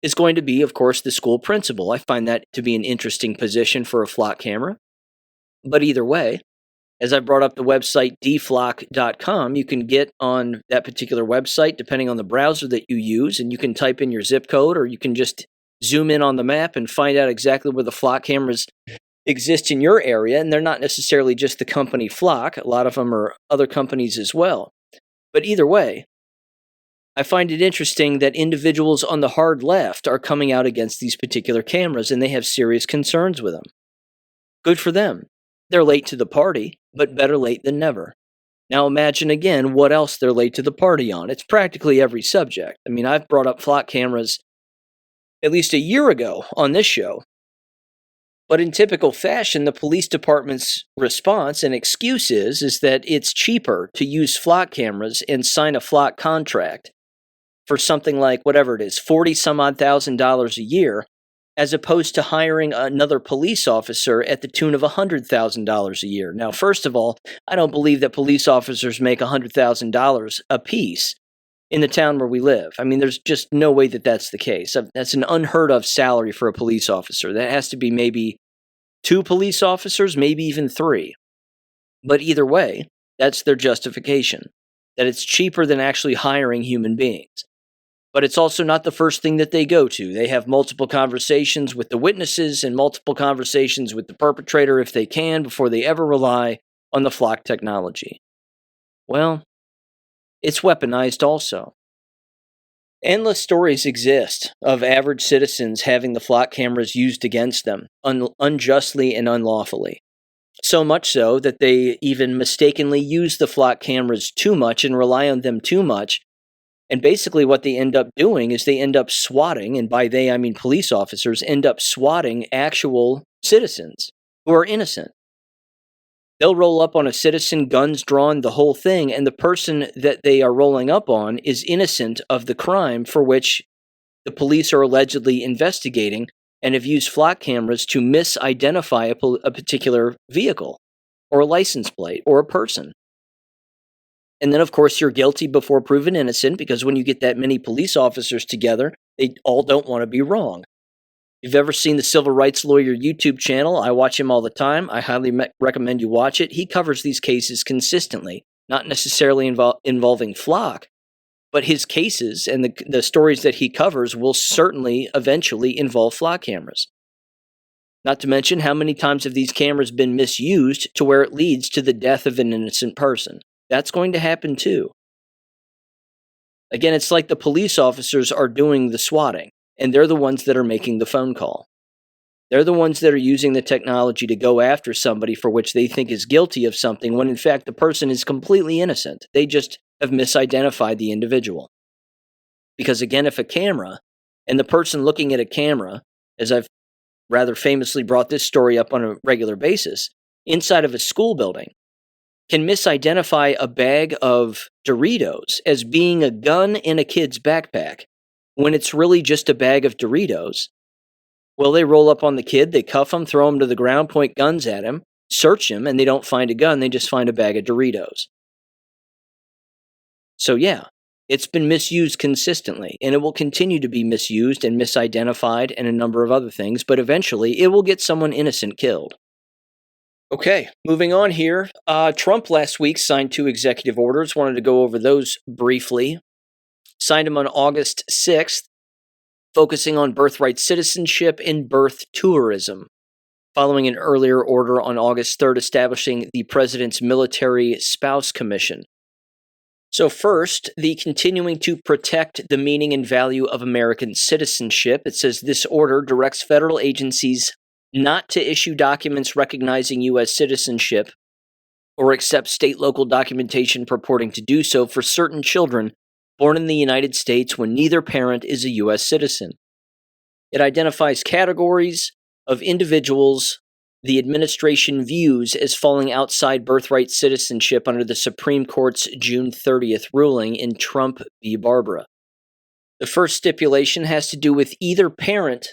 is going to be, of course, the school principal. I find that to be an interesting position for a flock camera. But either way, as I brought up the website dflock.com, you can get on that particular website depending on the browser that you use, and you can type in your zip code, or you can just zoom in on the map and find out exactly where the flock cameras exist in your area. And they're not necessarily just the company Flock. A lot of them are other companies as well. But either way, I find it interesting that individuals on the hard left are coming out against these particular cameras, and they have serious concerns with them. Good for them. They're late to the party, but better late than never. Now imagine again what else they're late to the party on. It's practically every subject. I mean, I've brought up flock cameras at least a year ago on this show. But in typical fashion, the police department's response and excuse is that it's cheaper to use flock cameras and sign a flock contract for something like, whatever it is, $40,000 a year, as opposed to hiring another police officer at the tune of $100,000 a year. Now, first of all, I don't believe that police officers make $100,000 apiece in the town where we live. I mean, there's just no way that that's the case. That's an unheard of salary for a police officer. That has to be maybe 2 police officers, maybe even 3. But either way, that's their justification, that it's cheaper than actually hiring human beings. But it's also not the first thing that they go to. They have multiple conversations with the witnesses and multiple conversations with the perpetrator if they can before they ever rely on the flock technology. Well, it's weaponized also. Endless stories exist of average citizens having the flock cameras used against them unjustly and unlawfully. So much so that they even mistakenly use the flock cameras too much and rely on them too much. And basically, what they end up doing is they end up swatting, and by they I mean police officers, end up swatting actual citizens who are innocent. They'll roll up on a citizen, guns drawn, the whole thing, and the person that they are rolling up on is innocent of the crime for which the police are allegedly investigating and have used flock cameras to misidentify a particular vehicle or a license plate or a person. And then, of course, you're guilty before proven innocent, because when you get that many police officers together, they all don't want to be wrong. If you've ever seen the Civil Rights Lawyer YouTube channel, I watch him all the time. I highly recommend you watch it. He covers these cases consistently, not necessarily involving flock, but his cases and the stories that he covers will certainly eventually involve flock cameras. Not to mention how many times have these cameras been misused to where it leads to the death of an innocent person. That's going to happen too. Again, it's like the police officers are doing the swatting, and they're the ones that are making the phone call. They're the ones that are using the technology to go after somebody for which they think is guilty of something, when in fact the person is completely innocent. They just have misidentified the individual. Because again, if a camera, and the person looking at a camera, as I've rather famously brought this story up on a regular basis, inside of a school building, can misidentify a bag of Doritos as being a gun in a kid's backpack, when it's really just a bag of Doritos, well, they roll up on the kid, they cuff him, throw him to the ground, point guns at him, search him, and they don't find a gun, they just find a bag of Doritos. So yeah, it's been misused consistently, and it will continue to be misused and misidentified and a number of other things, but eventually it will get someone innocent killed. Okay, moving on here. Trump last week signed 2 executive orders. Wanted to go over those briefly. Signed them on August 6th, focusing on birthright citizenship and birth tourism, following an earlier order on August 3rd establishing the President's Military Spouse Commission. So first, the continuing to protect the meaning and value of American citizenship. It says this order directs federal agencies not to issue documents recognizing U.S. citizenship or accept state-local documentation purporting to do so for certain children born in the United States when neither parent is a U.S. citizen. It identifies categories of individuals the administration views as falling outside birthright citizenship under the Supreme Court's June 30th ruling in Trump v. Barbara. The first stipulation has to do with either parent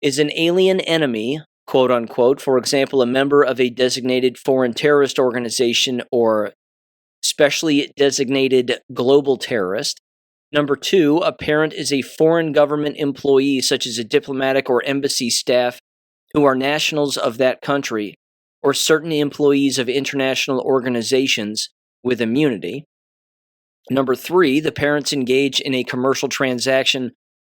is an alien enemy, quote unquote, for example, a member of a designated foreign terrorist organization or specially designated global terrorist. Number 2, a parent is a foreign government employee, such as a diplomatic or embassy staff who are nationals of that country, or certain employees of international organizations with immunity. Number 3, the parents engage in a commercial transaction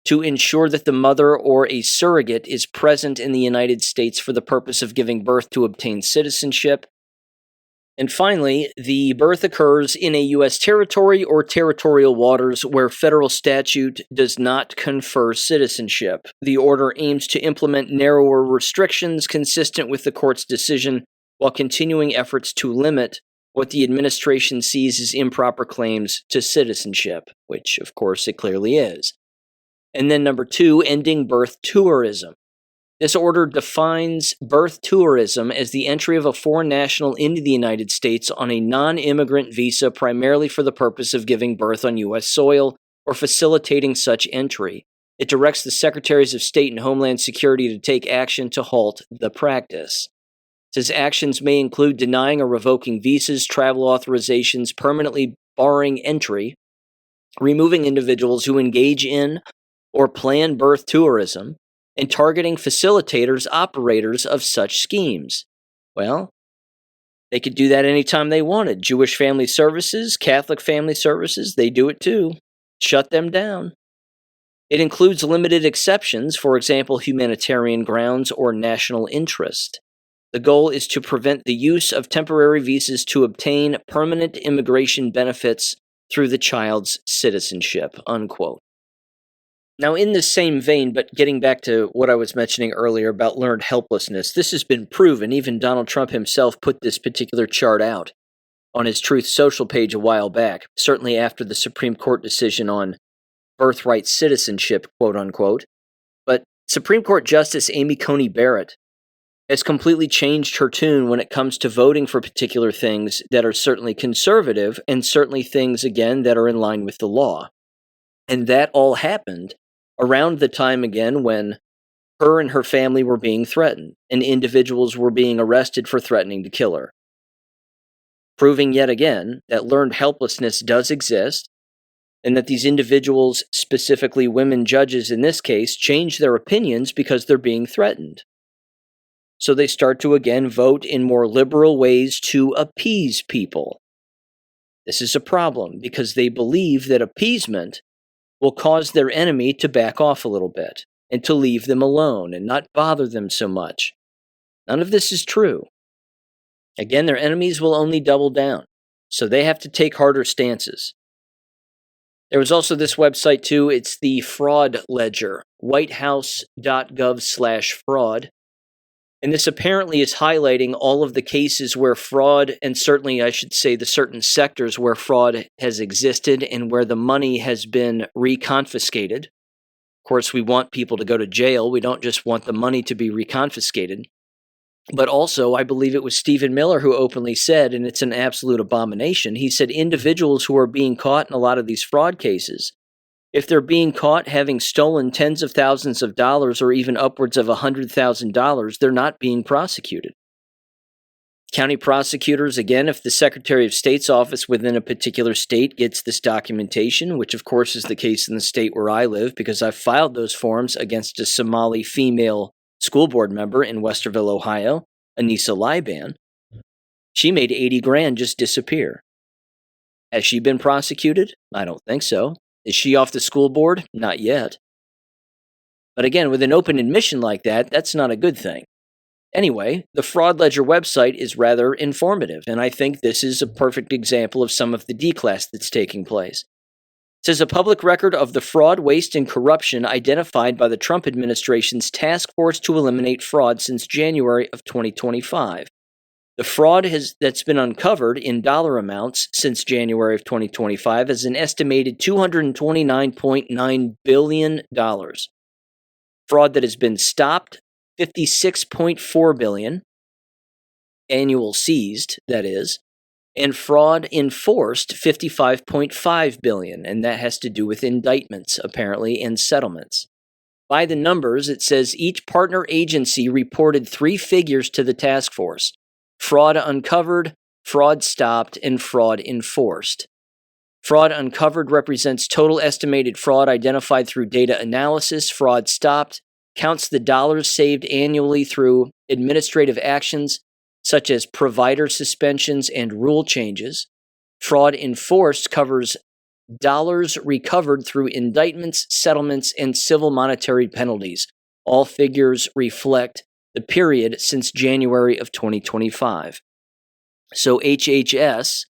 to ensure that the mother or a surrogate is present in the United States for the purpose of giving birth to obtain citizenship. And finally, the birth occurs in a U.S. territory or territorial waters where federal statute does not confer citizenship. The order aims to implement narrower restrictions consistent with the court's decision while continuing efforts to limit what the administration sees as improper claims to citizenship, which, of course, it clearly is. And then number 2, ending birth tourism. This order defines birth tourism as the entry of a foreign national into the United States on a non-immigrant visa primarily for the purpose of giving birth on U.S. soil or facilitating such entry. It directs the Secretaries of State and Homeland Security to take action to halt the practice. It says actions may include denying or revoking visas, travel authorizations, permanently barring entry, removing individuals who engage in or plan birth tourism, and targeting facilitators, operators of such schemes. Well, they could do that anytime they wanted. Jewish Family Services, Catholic Family Services, they do it too. Shut them down. It includes limited exceptions, for example, humanitarian grounds or national interest. The goal is to prevent the use of temporary visas to obtain permanent immigration benefits through the child's citizenship, unquote. Now, in the same vein, but getting back to what I was mentioning earlier about learned helplessness, this has been proven. Even Donald Trump himself put this particular chart out on his Truth Social page a while back, certainly after the Supreme Court decision on birthright citizenship, quote unquote. But Supreme Court Justice Amy Coney Barrett has completely changed her tune when it comes to voting for particular things that are certainly conservative and certainly things, again, that are in line with the law. And that all happened around the time, again, when her and her family were being threatened and individuals were being arrested for threatening to kill her. Proving yet again that learned helplessness does exist and that these individuals, specifically women judges in this case, change their opinions because they're being threatened. So they start to again vote in more liberal ways to appease people. This is a problem because they believe that appeasement will cause their enemy to back off a little bit and to leave them alone and not bother them so much. None of this is true. Again, their enemies will only double down, so they have to take harder stances. There was also this website too, it's the Fraud Ledger, whitehouse.gov/fraud. And this apparently is highlighting all of the cases where fraud, and certainly I should say the certain sectors where fraud has existed and where the money has been reconfiscated. Of course, we want people to go to jail. We don't just want the money to be reconfiscated. But also, I believe it was Stephen Miller who openly said, and it's an absolute abomination, he said individuals who are being caught in a lot of these fraud cases, if they're being caught having stolen tens of thousands of dollars or even upwards of $100,000, they're not being prosecuted. County prosecutors, again, if the Secretary of State's office within a particular state gets this documentation, which of course is the case in the state where I live because I filed those forms against a Somali female school board member in Westerville, Ohio, Anissa Liban, she made $80,000 just disappear. Has she been prosecuted? I don't think so. Is she off the school board? Not yet. But again, with an open admission like that, that's not a good thing. Anyway, the Fraud Ledger website is rather informative, and I think this is a perfect example of some of the declass that's taking place. It says a public record of the fraud, waste, and corruption identified by the Trump administration's task force to eliminate fraud since January of 2025. The fraud that's been uncovered in dollar amounts since January of 2025 is an estimated $229.9 billion. Fraud that has been stopped, $56.4 billion, annual seized, that is, and fraud enforced, $55.5 billion, and that has to do with indictments, apparently, and settlements. By the numbers, it says each partner agency reported 3 figures to the task force. Fraud uncovered, fraud stopped, and fraud enforced. Fraud uncovered represents total estimated fraud identified through data analysis. Fraud stopped counts the dollars saved annually through administrative actions such as provider suspensions and rule changes. Fraud enforced covers dollars recovered through indictments, settlements, and civil monetary penalties. All figures reflect the period since January of 2025. So HHS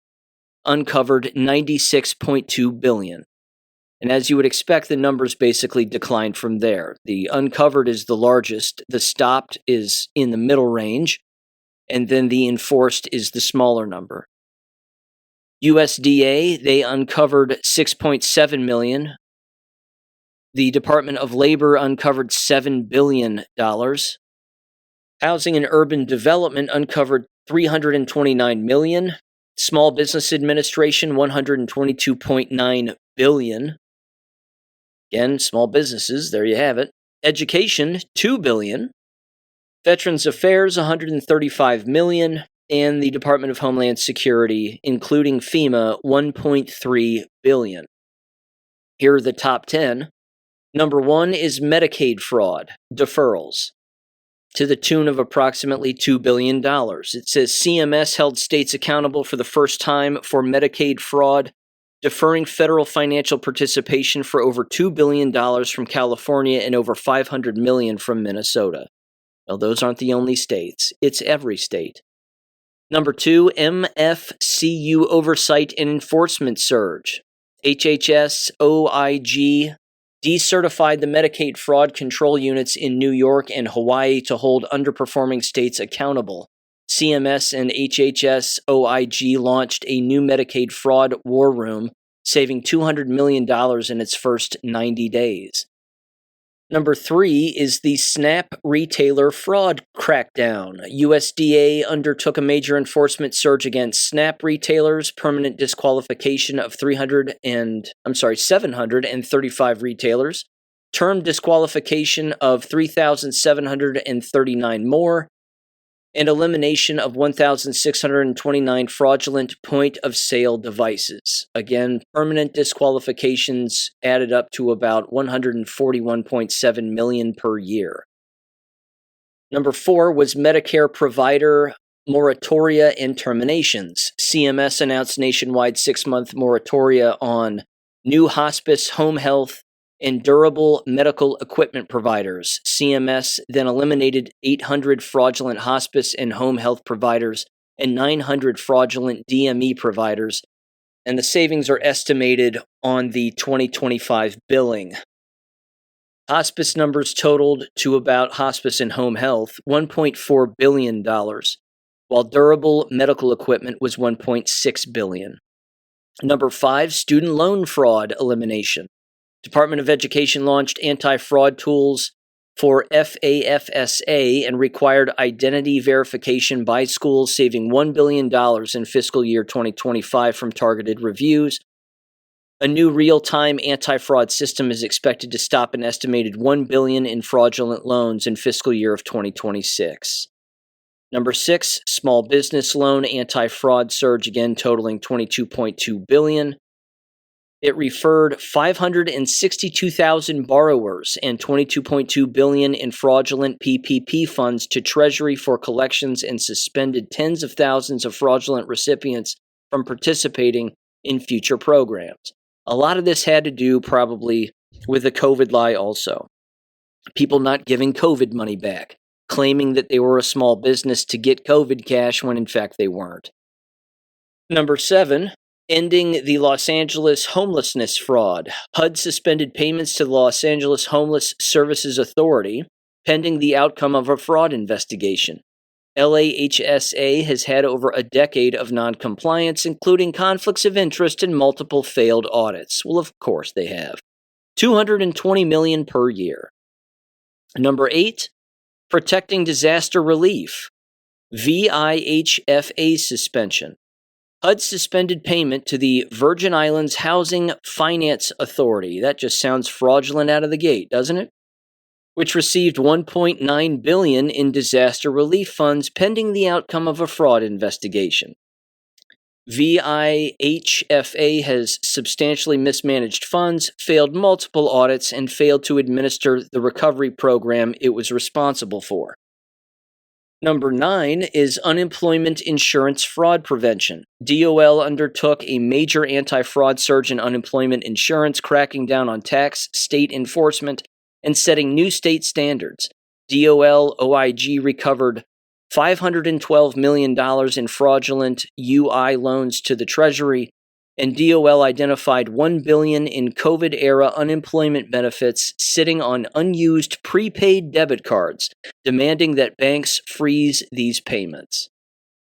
uncovered $96.2 billion. And as you would expect, the numbers basically declined from there. The uncovered is the largest, the stopped is in the middle range, and then the enforced is the smaller number. USDA, they uncovered $6.7 million. The Department of Labor uncovered $7 billion. Housing and Urban Development uncovered $329 million. Small Business Administration, $122.9 billion. Again, small businesses, there you have it. Education, $2 billion. Veterans Affairs, $135 million. And the Department of Homeland Security, including FEMA, $1.3 billion. Here are the top 10. Number 1 is Medicaid fraud, deferrals, to the tune of approximately $2 billion. It says CMS held states accountable for the first time for Medicaid fraud, deferring federal financial participation for over $2 billion from California and over $500 million from Minnesota. Well, those aren't the only states. It's every state. Number 2, MFCU oversight and enforcement surge. HHS, OIG, decertified the Medicaid fraud control units in New York and Hawaii to hold underperforming states accountable. CMS and HHS OIG launched a new Medicaid fraud war room, saving $200 million in its first 90 days. Number 3 is the SNAP retailer fraud crackdown. USDA undertook a major enforcement surge against SNAP retailers, permanent disqualification of 735 retailers, term disqualification of 3,739 more, and elimination of 1,629 fraudulent point-of-sale devices. Again, permanent disqualifications added up to about $141.7 million per year. Number 4 was Medicare provider moratoria and terminations. CMS announced nationwide 6-month moratoria on new hospice, home health, and durable medical equipment providers. CMS then eliminated 800 fraudulent hospice and home health providers and 900 fraudulent DME providers, and the savings are estimated on the 2025 billing. Hospice numbers totaled to about hospice and home health $1.4 billion, while durable medical equipment was $1.6 billion. Number 5, student loan fraud elimination. Department of Education launched anti-fraud tools for FAFSA and required identity verification by schools, saving $1 billion in fiscal year 2025 from targeted reviews. A new real-time anti-fraud system is expected to stop an estimated $1 billion in fraudulent loans in fiscal year of 2026. Number 6, small business loan anti-fraud surge, again totaling $22.2 billion. It referred 562,000 borrowers and $22.2 billion in fraudulent PPP funds to Treasury for collections and suspended tens of thousands of fraudulent recipients from participating in future programs. A lot of this had to do probably with the COVID lie also. People not giving COVID money back, claiming that they were a small business to get COVID cash when in fact they weren't. Number 7, ending the Los Angeles homelessness fraud. HUD suspended payments to the Los Angeles Homeless Services Authority pending the outcome of a fraud investigation. LAHSA has had over a decade of noncompliance, including conflicts of interest and multiple failed audits. Well, of course they have. $220 million per year. Number 8, protecting disaster relief. VIHFA suspension. HUD suspended payment to the Virgin Islands Housing Finance Authority. That just sounds fraudulent out of the gate, doesn't it? Which received $1.9 billion in disaster relief funds pending the outcome of a fraud investigation. VIHFA has substantially mismanaged funds, failed multiple audits, and failed to administer the recovery program it was responsible for. Number 9 is unemployment insurance fraud prevention. DOL undertook a major anti-fraud surge in unemployment insurance, cracking down on tax, state enforcement, and setting new state standards. DOL OIG recovered $512 million in fraudulent UI loans to the Treasury, and DOL identified $1 billion in COVID-era unemployment benefits sitting on unused prepaid debit cards, demanding that banks freeze these payments.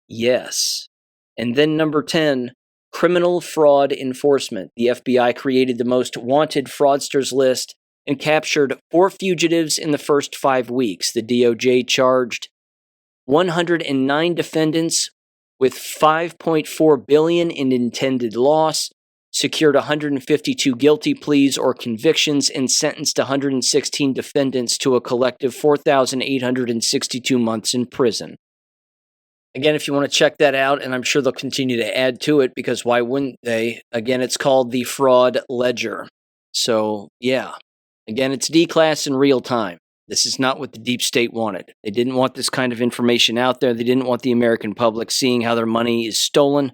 Yes. And then number 10, criminal fraud enforcement. The FBI created the most wanted fraudsters list and captured 4 fugitives in the first 5 weeks. The DOJ charged 109 defendants with $5.4 billion in intended loss, secured 152 guilty pleas or convictions, and sentenced 116 defendants to a collective 4,862 months in prison. Again, if you want to check that out, and I'm sure they'll continue to add to it, because why wouldn't they? Again, it's called the Fraud Ledger. So, yeah. Again, it's D-class in real time. This is not what the deep state wanted. They didn't want this kind of information out there. They didn't want the American public seeing how their money is stolen,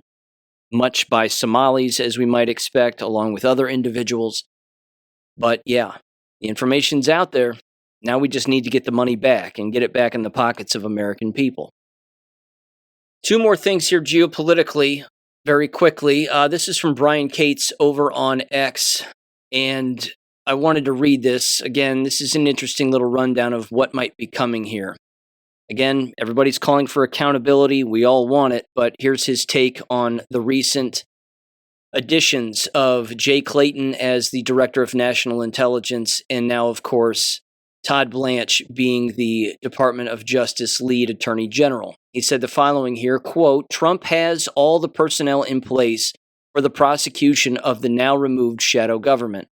much by Somalis, as we might expect, along with other individuals. But yeah, the information's out there. Now we just need to get the money back and get it back in the pockets of American people. 2 more things here geopolitically, very quickly. This is from Brian Cates over on X, and I wanted to read this. Again, this is an interesting little rundown of what might be coming here. Again, everybody's calling for accountability. We all want it, but here's his take on the recent additions of Jay Clayton as the Director of National Intelligence, and now, of course, Todd Blanche being the Department of Justice lead Attorney General. He said the following here, quote, Trump has all the personnel in place for the prosecution of the now removed shadow government.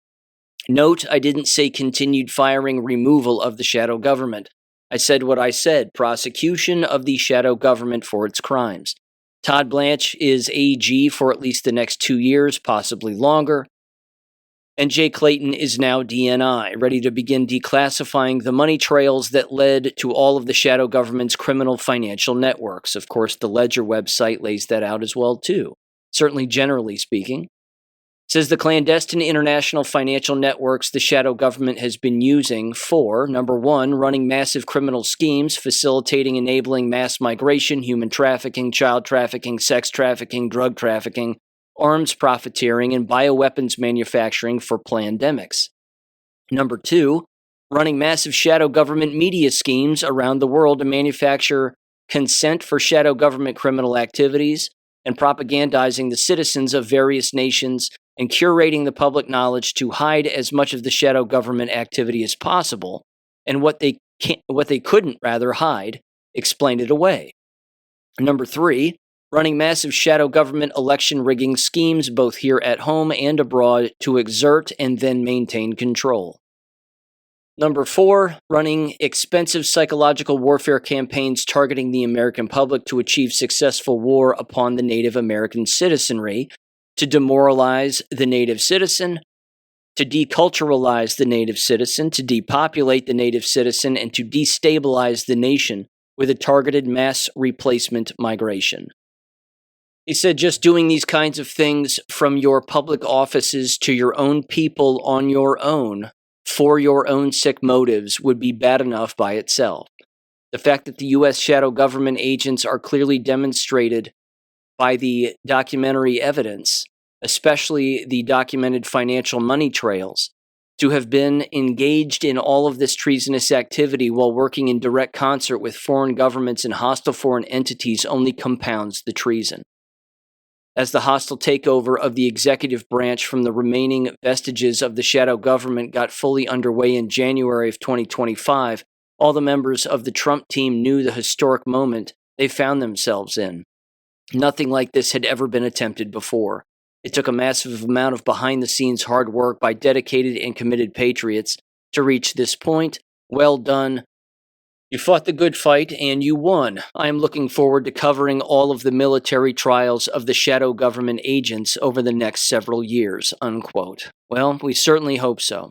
Note, I didn't say continued firing removal of the shadow government. I said what I said, prosecution of the shadow government for its crimes. Todd Blanche is AG for at least the next 2 years, possibly longer. And Jay Clayton is now DNI, ready to begin declassifying the money trails that led to all of the shadow government's criminal financial networks. Of course, the Ledger website lays that out as well, too. Certainly, generally speaking. Says the clandestine international financial networks the shadow government has been using for, number one, running massive criminal schemes, facilitating, enabling mass migration, human trafficking, child trafficking, sex trafficking, drug trafficking, arms profiteering, and bioweapons manufacturing for pandemics. Number two, running massive shadow government media schemes around the world to manufacture consent for shadow government criminal activities and propagandizing the citizens of various nations and curating the public knowledge to hide as much of the shadow government activity as possible, and what they couldn't hide, explain it away. Number three, running massive shadow government election rigging schemes both here at home and abroad to exert and then maintain control. Number four, running expensive psychological warfare campaigns targeting the American public to achieve successful war upon the Native American citizenry, to demoralize the native citizen, to deculturalize the native citizen, to depopulate the native citizen, and to destabilize the nation with a targeted mass replacement migration. He said just doing these kinds of things from your public offices to your own people on your own for your own sick motives would be bad enough by itself. The fact that the U.S. shadow government agents are clearly demonstrated by the documentary evidence, especially the documented financial money trails, to have been engaged in all of this treasonous activity while working in direct concert with foreign governments and hostile foreign entities only compounds the treason. As the hostile takeover of the executive branch from the remaining vestiges of the shadow government got fully underway in January of 2025, all the members of the Trump team knew the historic moment they found themselves in. Nothing like this had ever been attempted before. It took a massive amount of behind-the-scenes hard work by dedicated and committed patriots to reach this point. Well done. You fought the good fight, and you won. I am looking forward to covering all of the military trials of the shadow government agents over the next several years, unquote. Well, we certainly hope so.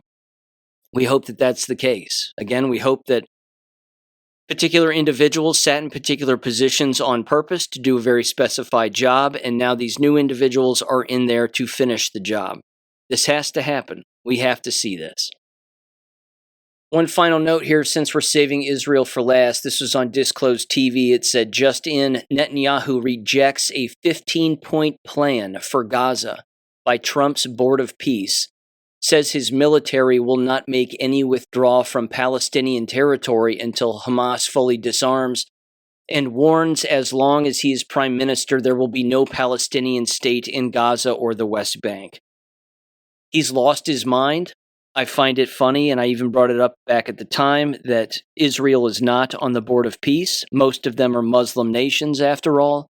We hope that that's the case. Again, we hope that particular individuals sat in particular positions on purpose to do a very specified job, and now these new individuals are in there to finish the job. This has to happen. We have to see this. One final note here, since we're saving Israel for last. This was on Disclosed TV. It said, just in, Netanyahu rejects a 15-point plan for Gaza by Trump's Board of Peace. Says his military will not make any withdrawal from Palestinian territory until Hamas fully disarms, and warns as long as he is prime minister, there will be no Palestinian state in Gaza or the West Bank. He's lost his mind. I find it funny, and I even brought it up back at the time, that Israel is not on the Board of Peace. Most of them are Muslim nations, after all.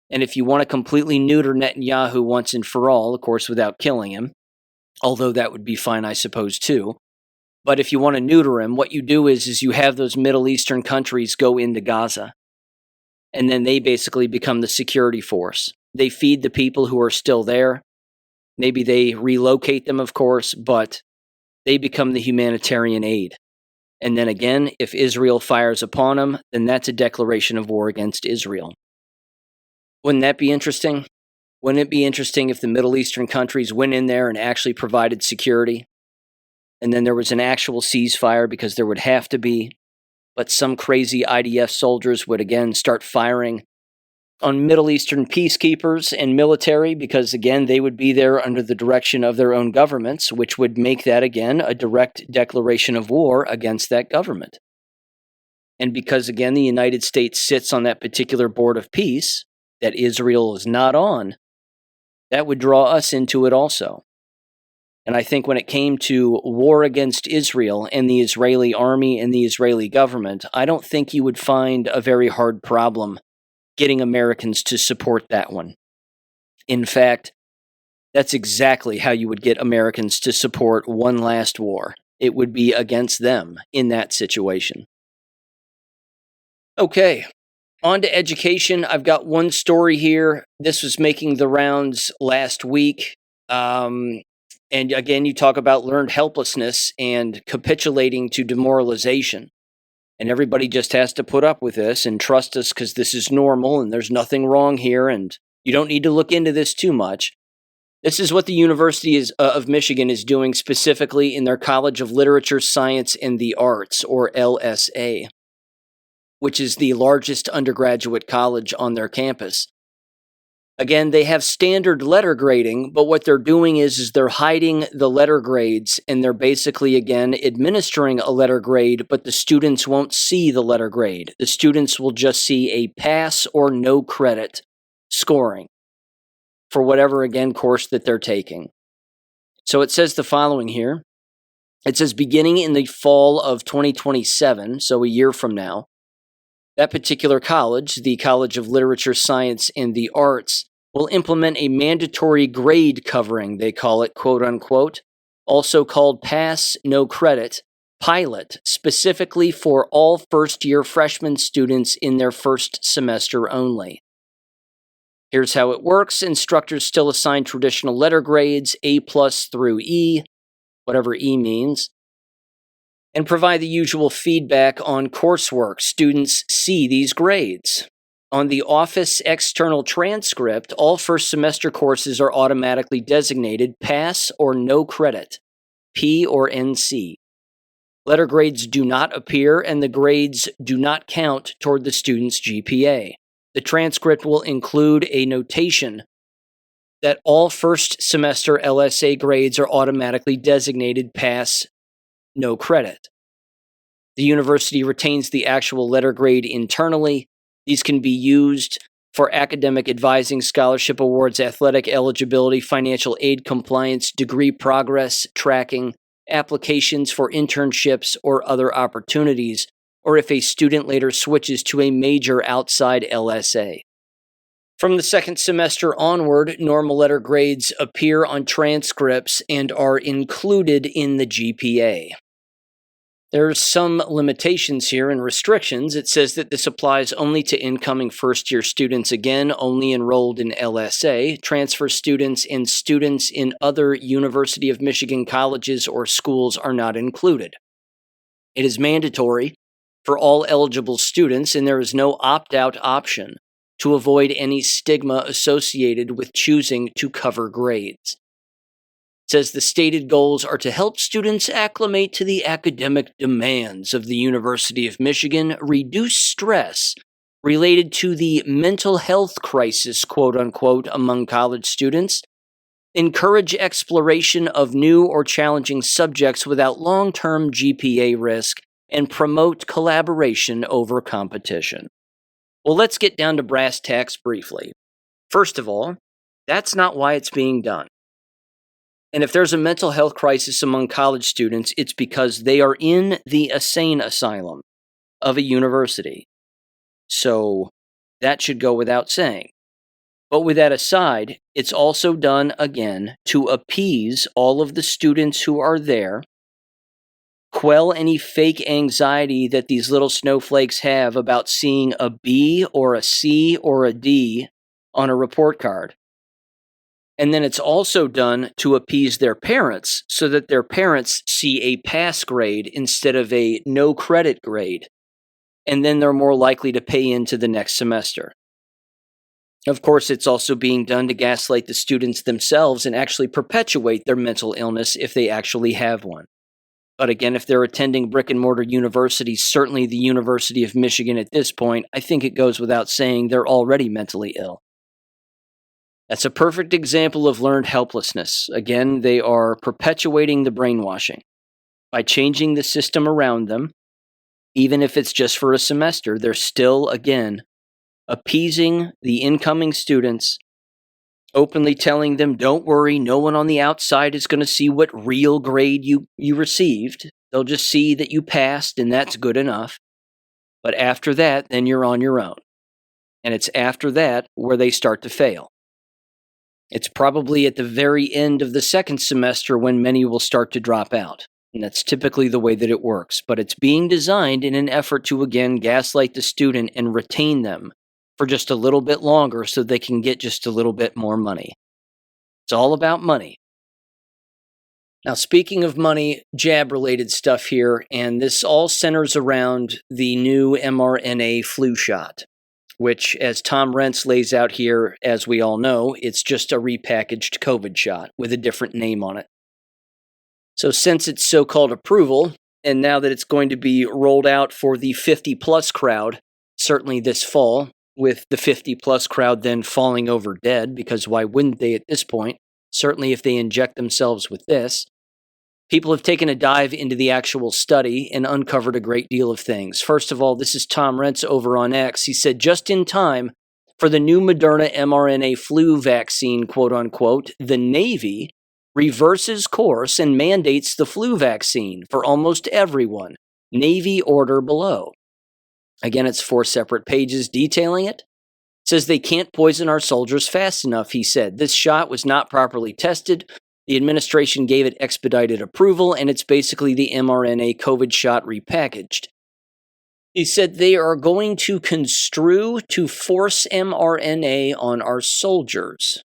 And if you want to completely neuter Netanyahu once and for all, of course, without killing him, although that would be fine, I suppose, too. But if you want to neuter him, what you do is you have those Middle Eastern countries go into Gaza. And then they basically become the security force. They feed the people who are still there. Maybe they relocate them, of course, but they become the humanitarian aid. And then again, if Israel fires upon them, then that's a declaration of war against Israel. Wouldn't that be interesting? Wouldn't it be interesting if the Middle Eastern countries went in there and actually provided security? And then there was an actual ceasefire, because there would have to be. But some crazy IDF soldiers would again start firing on Middle Eastern peacekeepers and military because, again, they would be there under the direction of their own governments, which would make that, again, a direct declaration of war against that government. And because, again, the United States sits on that particular board of peace that Israel is not on, that would draw us into it also. And I think when it came to war against Israel and the Israeli army and the Israeli government, I don't think you would find a very hard problem getting Americans to support that one. In fact, that's exactly how you would get Americans to support one last war. It would be against them in that situation. Okay, on to education. I've got one story here. This was making the rounds last week. And again, you talk about learned helplessness and capitulating to demoralization. And everybody just has to put up with this and trust us because this is normal and there's nothing wrong here and you don't need to look into this too much. This is what the University of Michigan is doing specifically in their College of Literature, Science, and the Arts, or LSA, which is the largest undergraduate college on their campus. Again, they have standard letter grading, but what they're doing is they're hiding the letter grades, and they're basically, again, administering a letter grade, but the students won't see the letter grade. The students will just see a pass or no credit scoring for whatever, again, course that they're taking. So it says the following here. It says, beginning in the fall of 2027, so a year from now, that particular college, the College of Literature, Science, and the Arts, will implement a mandatory grade covering, they call it, quote unquote, also called Pass No Credit, pilot, specifically for all first-year freshman students in their first semester only. Here's how it works. Instructors still assign traditional letter grades, A+ through E, whatever E means, and provide the usual feedback on coursework. Students see these grades. On the Office external transcript, all first semester courses are automatically designated Pass or No Credit, P or NC. Letter grades do not appear, and the grades do not count toward the student's GPA. The transcript will include a notation that all first semester LSA grades are automatically designated Pass, No Credit. The university retains the actual letter grade internally. These can be used for academic advising, scholarship awards, athletic eligibility, financial aid compliance, degree progress tracking, applications for internships or other opportunities, or if a student later switches to a major outside LSA. From the second semester onward, normal letter grades appear on transcripts and are included in the GPA. There's some limitations here and restrictions. It says that this applies only to incoming first-year students, again, only enrolled in LSA. Transfer students and students in other University of Michigan colleges or schools are not included. It is mandatory for all eligible students, and there is no opt-out option to avoid any stigma associated with choosing to cover grades. It says the stated goals are to help students acclimate to the academic demands of the University of Michigan, reduce stress related to the mental health crisis, quote unquote, among college students, encourage exploration of new or challenging subjects without long-term GPA risk, and promote collaboration over competition. Well, let's get down to brass tacks briefly. First of all, that's not why it's being done. And if there's a mental health crisis among college students, it's because they are in the insane asylum of a university. So that should go without saying. But with that aside, it's also done, again, to appease all of the students who are there, quell any fake anxiety that these little snowflakes have about seeing a B or a C or a D on a report card. And then it's also done to appease their parents so that their parents see a pass grade instead of a no credit grade. And then they're more likely to pay into the next semester. Of course, it's also being done to gaslight the students themselves and actually perpetuate their mental illness if they actually have one. But again, if they're attending brick and mortar universities, certainly the University of Michigan at this point, I think it goes without saying they're already mentally ill. That's a perfect example of learned helplessness. Again, they are perpetuating the brainwashing by changing the system around them. Even if it's just for a semester, they're still, again, appeasing the incoming students, openly telling them, don't worry, no one on the outside is going to see what real grade you received. They'll just see that you passed, and that's good enough. But after that, then you're on your own. And it's after that where they start to fail. It's probably at the very end of the second semester when many will start to drop out. And that's typically the way that it works. But it's being designed in an effort to, again, gaslight the student and retain them for just a little bit longer so they can get just a little bit more money. It's all about money. Now, speaking of money, jab-related stuff here, and this all centers around the new mRNA flu shot, which, as Tom Rentz lays out here, as we all know, it's just a repackaged COVID shot with a different name on it. So since its so-called approval, and now that it's going to be rolled out for the 50-plus crowd, certainly this fall, with the 50-plus crowd then falling over dead, because why wouldn't they at this point? Certainly if they inject themselves with this. People have taken a dive into the actual study and uncovered a great deal of things. First of all, this is Tom Rentz over on X. He said, just in time for the new Moderna mRNA flu vaccine, quote unquote, the Navy reverses course and mandates the flu vaccine for almost everyone. Navy order below. Again, it's 4 separate pages detailing it. It says they can't poison our soldiers fast enough, he said. This shot was not properly tested. The administration gave it expedited approval, and it's basically the mRNA COVID shot repackaged. He said they are going to construe to force mRNA on our soldiers.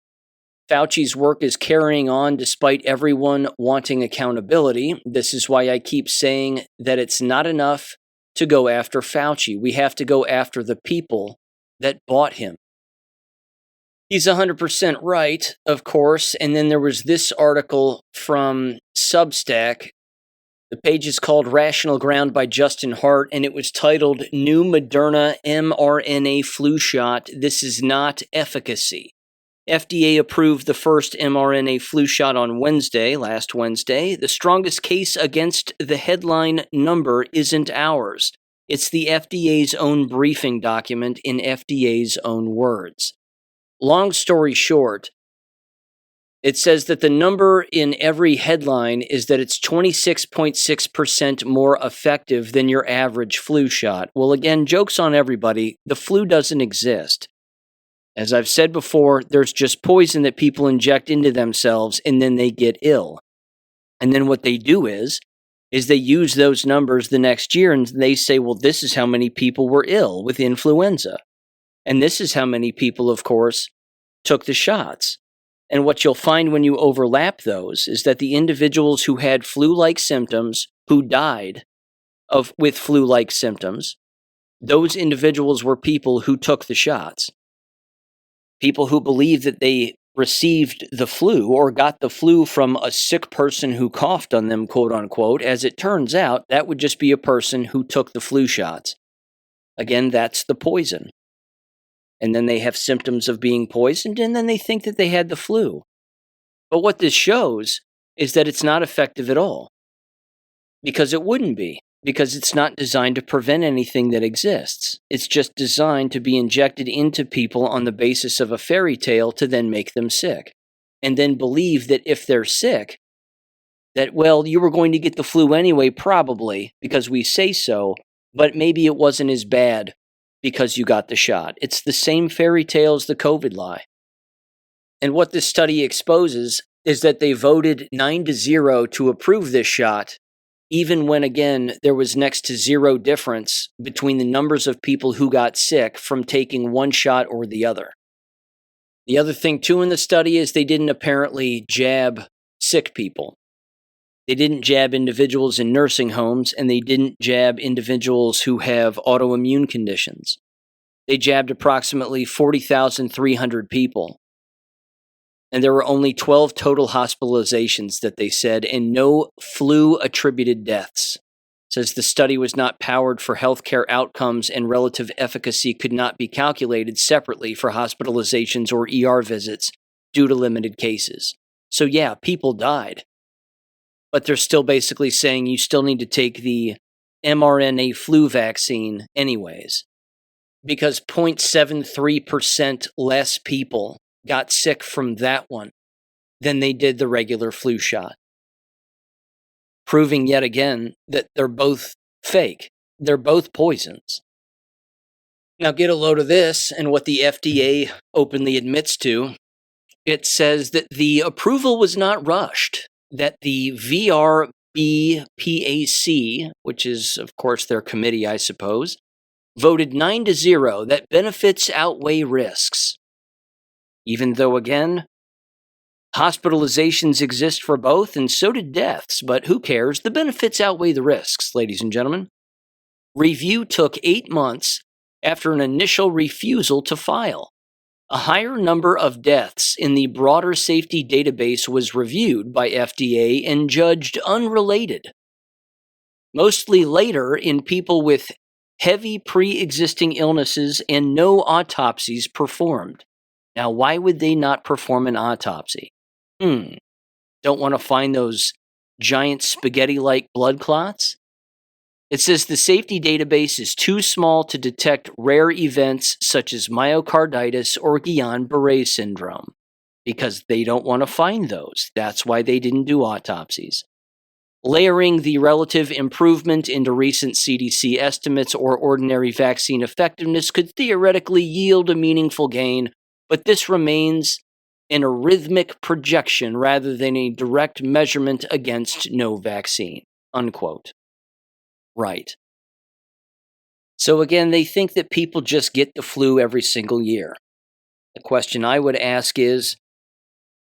Fauci's work is carrying on despite everyone wanting accountability. This is why I keep saying that it's not enough to go after Fauci. We have to go after the people that bought him. He's 100% right, of course. And then there was this article from Substack. The page is called Rational Ground by Justin Hart, and it was titled New Moderna mRNA Flu Shot. This is not efficacy. FDA approved the first mRNA flu shot on last Wednesday. The strongest case against the headline number isn't ours. It's the FDA's own briefing document in FDA's own words. Long story short, it says that the number in every headline is that it's 26.6% more effective than your average flu shot. Well, again, joke's on everybody. The flu doesn't exist. As I've said before, there's just poison that people inject into themselves and then they get ill. And then what they do is they use those numbers the next year and they say, well, this is how many people were ill with influenza. And this is how many people, of course, took the shots. And what you'll find when you overlap those is that the individuals who had flu-like symptoms, who died with flu-like symptoms, those individuals were people who took the shots. People who believed that they received the flu or got the flu from a sick person who coughed on them, quote unquote. As it turns out, that would just be a person who took the flu shots. Again, that's the poison. And then they have symptoms of being poisoned, and then they think that they had the flu. But what this shows is that it's not effective at all. Because it wouldn't be. Because it's not designed to prevent anything that exists. It's just designed to be injected into people on the basis of a fairy tale to then make them sick. And then believe that if they're sick, that, well, you were going to get the flu anyway, probably, because we say so, but maybe it wasn't as bad because you got the shot. It's the same fairy tale as the COVID lie. And what this study exposes is that they voted 9-0 to approve this shot, even when, again, there was next to zero difference between the numbers of people who got sick from taking one shot or the other. The other thing, too, in the study is they didn't apparently jab sick people. They didn't jab individuals in nursing homes, and they didn't jab individuals who have autoimmune conditions. They jabbed approximately 40,300 people. And there were only 12 total hospitalizations that they said, and no flu-attributed deaths. It says the study was not powered for healthcare outcomes, and relative efficacy could not be calculated separately for hospitalizations or ER visits due to limited cases. So yeah, people died. But they're still basically saying you still need to take the mRNA flu vaccine anyways, because 0.73% less people got sick from that one than they did the regular flu shot. Proving yet again that they're both fake. They're both poisons. Now get a load of this and what the FDA openly admits to. It says that the approval was not rushed, that the VRBPAC, which is, of course, their committee, I suppose, voted 9-0 that benefits outweigh risks. Even though, again, hospitalizations exist for both, and so did deaths, but who cares? The benefits outweigh the risks, ladies and gentlemen. Review took 8 months after an initial refusal to file. A higher number of deaths in the broader safety database was reviewed by FDA and judged unrelated. Mostly later in people with heavy pre-existing illnesses and no autopsies performed. Now, why would they not perform an autopsy? Don't want to find those giant spaghetti-like blood clots? It says the safety database is too small to detect rare events such as myocarditis or Guillain-Barré syndrome, because they don't want to find those. That's why they didn't do autopsies. Layering the relative improvement into recent CDC estimates or ordinary vaccine effectiveness could theoretically yield a meaningful gain, but this remains an arithmetic projection rather than a direct measurement against no vaccine. Unquote. Right. So again, they think that people just get the flu every single year. The question I would ask is,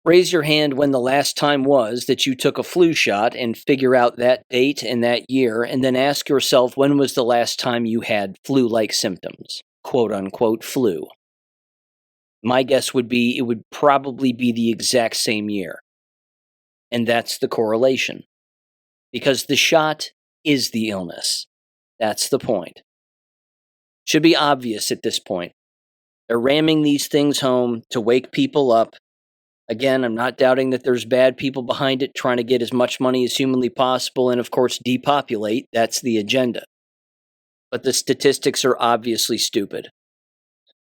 raise your hand when the last time was that you took a flu shot and figure out that date and that year, and then ask yourself when was the last time you had flu-like symptoms, quote-unquote flu. My guess would be it would probably be the exact same year. And that's the correlation. Because the shot is the illness. That's the point. Should be obvious at this point. They're ramming these things home to wake people up. Again, I'm not doubting that there's bad people behind it trying to get as much money as humanly possible and, of course, depopulate. That's the agenda. But the statistics are obviously stupid.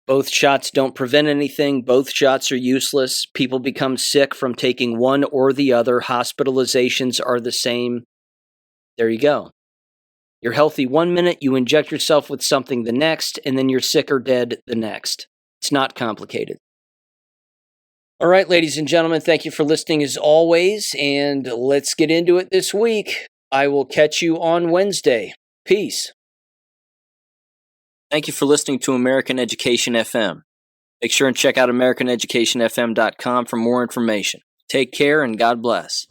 Both shots don't prevent anything. Both shots are useless. People become sick from taking one or the other. Hospitalizations are the same. There you go. You're healthy one minute, you inject yourself with something the next, and then you're sick or dead the next. It's not complicated. All right, ladies and gentlemen, thank you for listening as always, and let's get into it this week. I will catch you on Wednesday. Peace. Thank you for listening to American Education FM. Make sure and check out AmericanEducationFM.com for more information. Take care and God bless.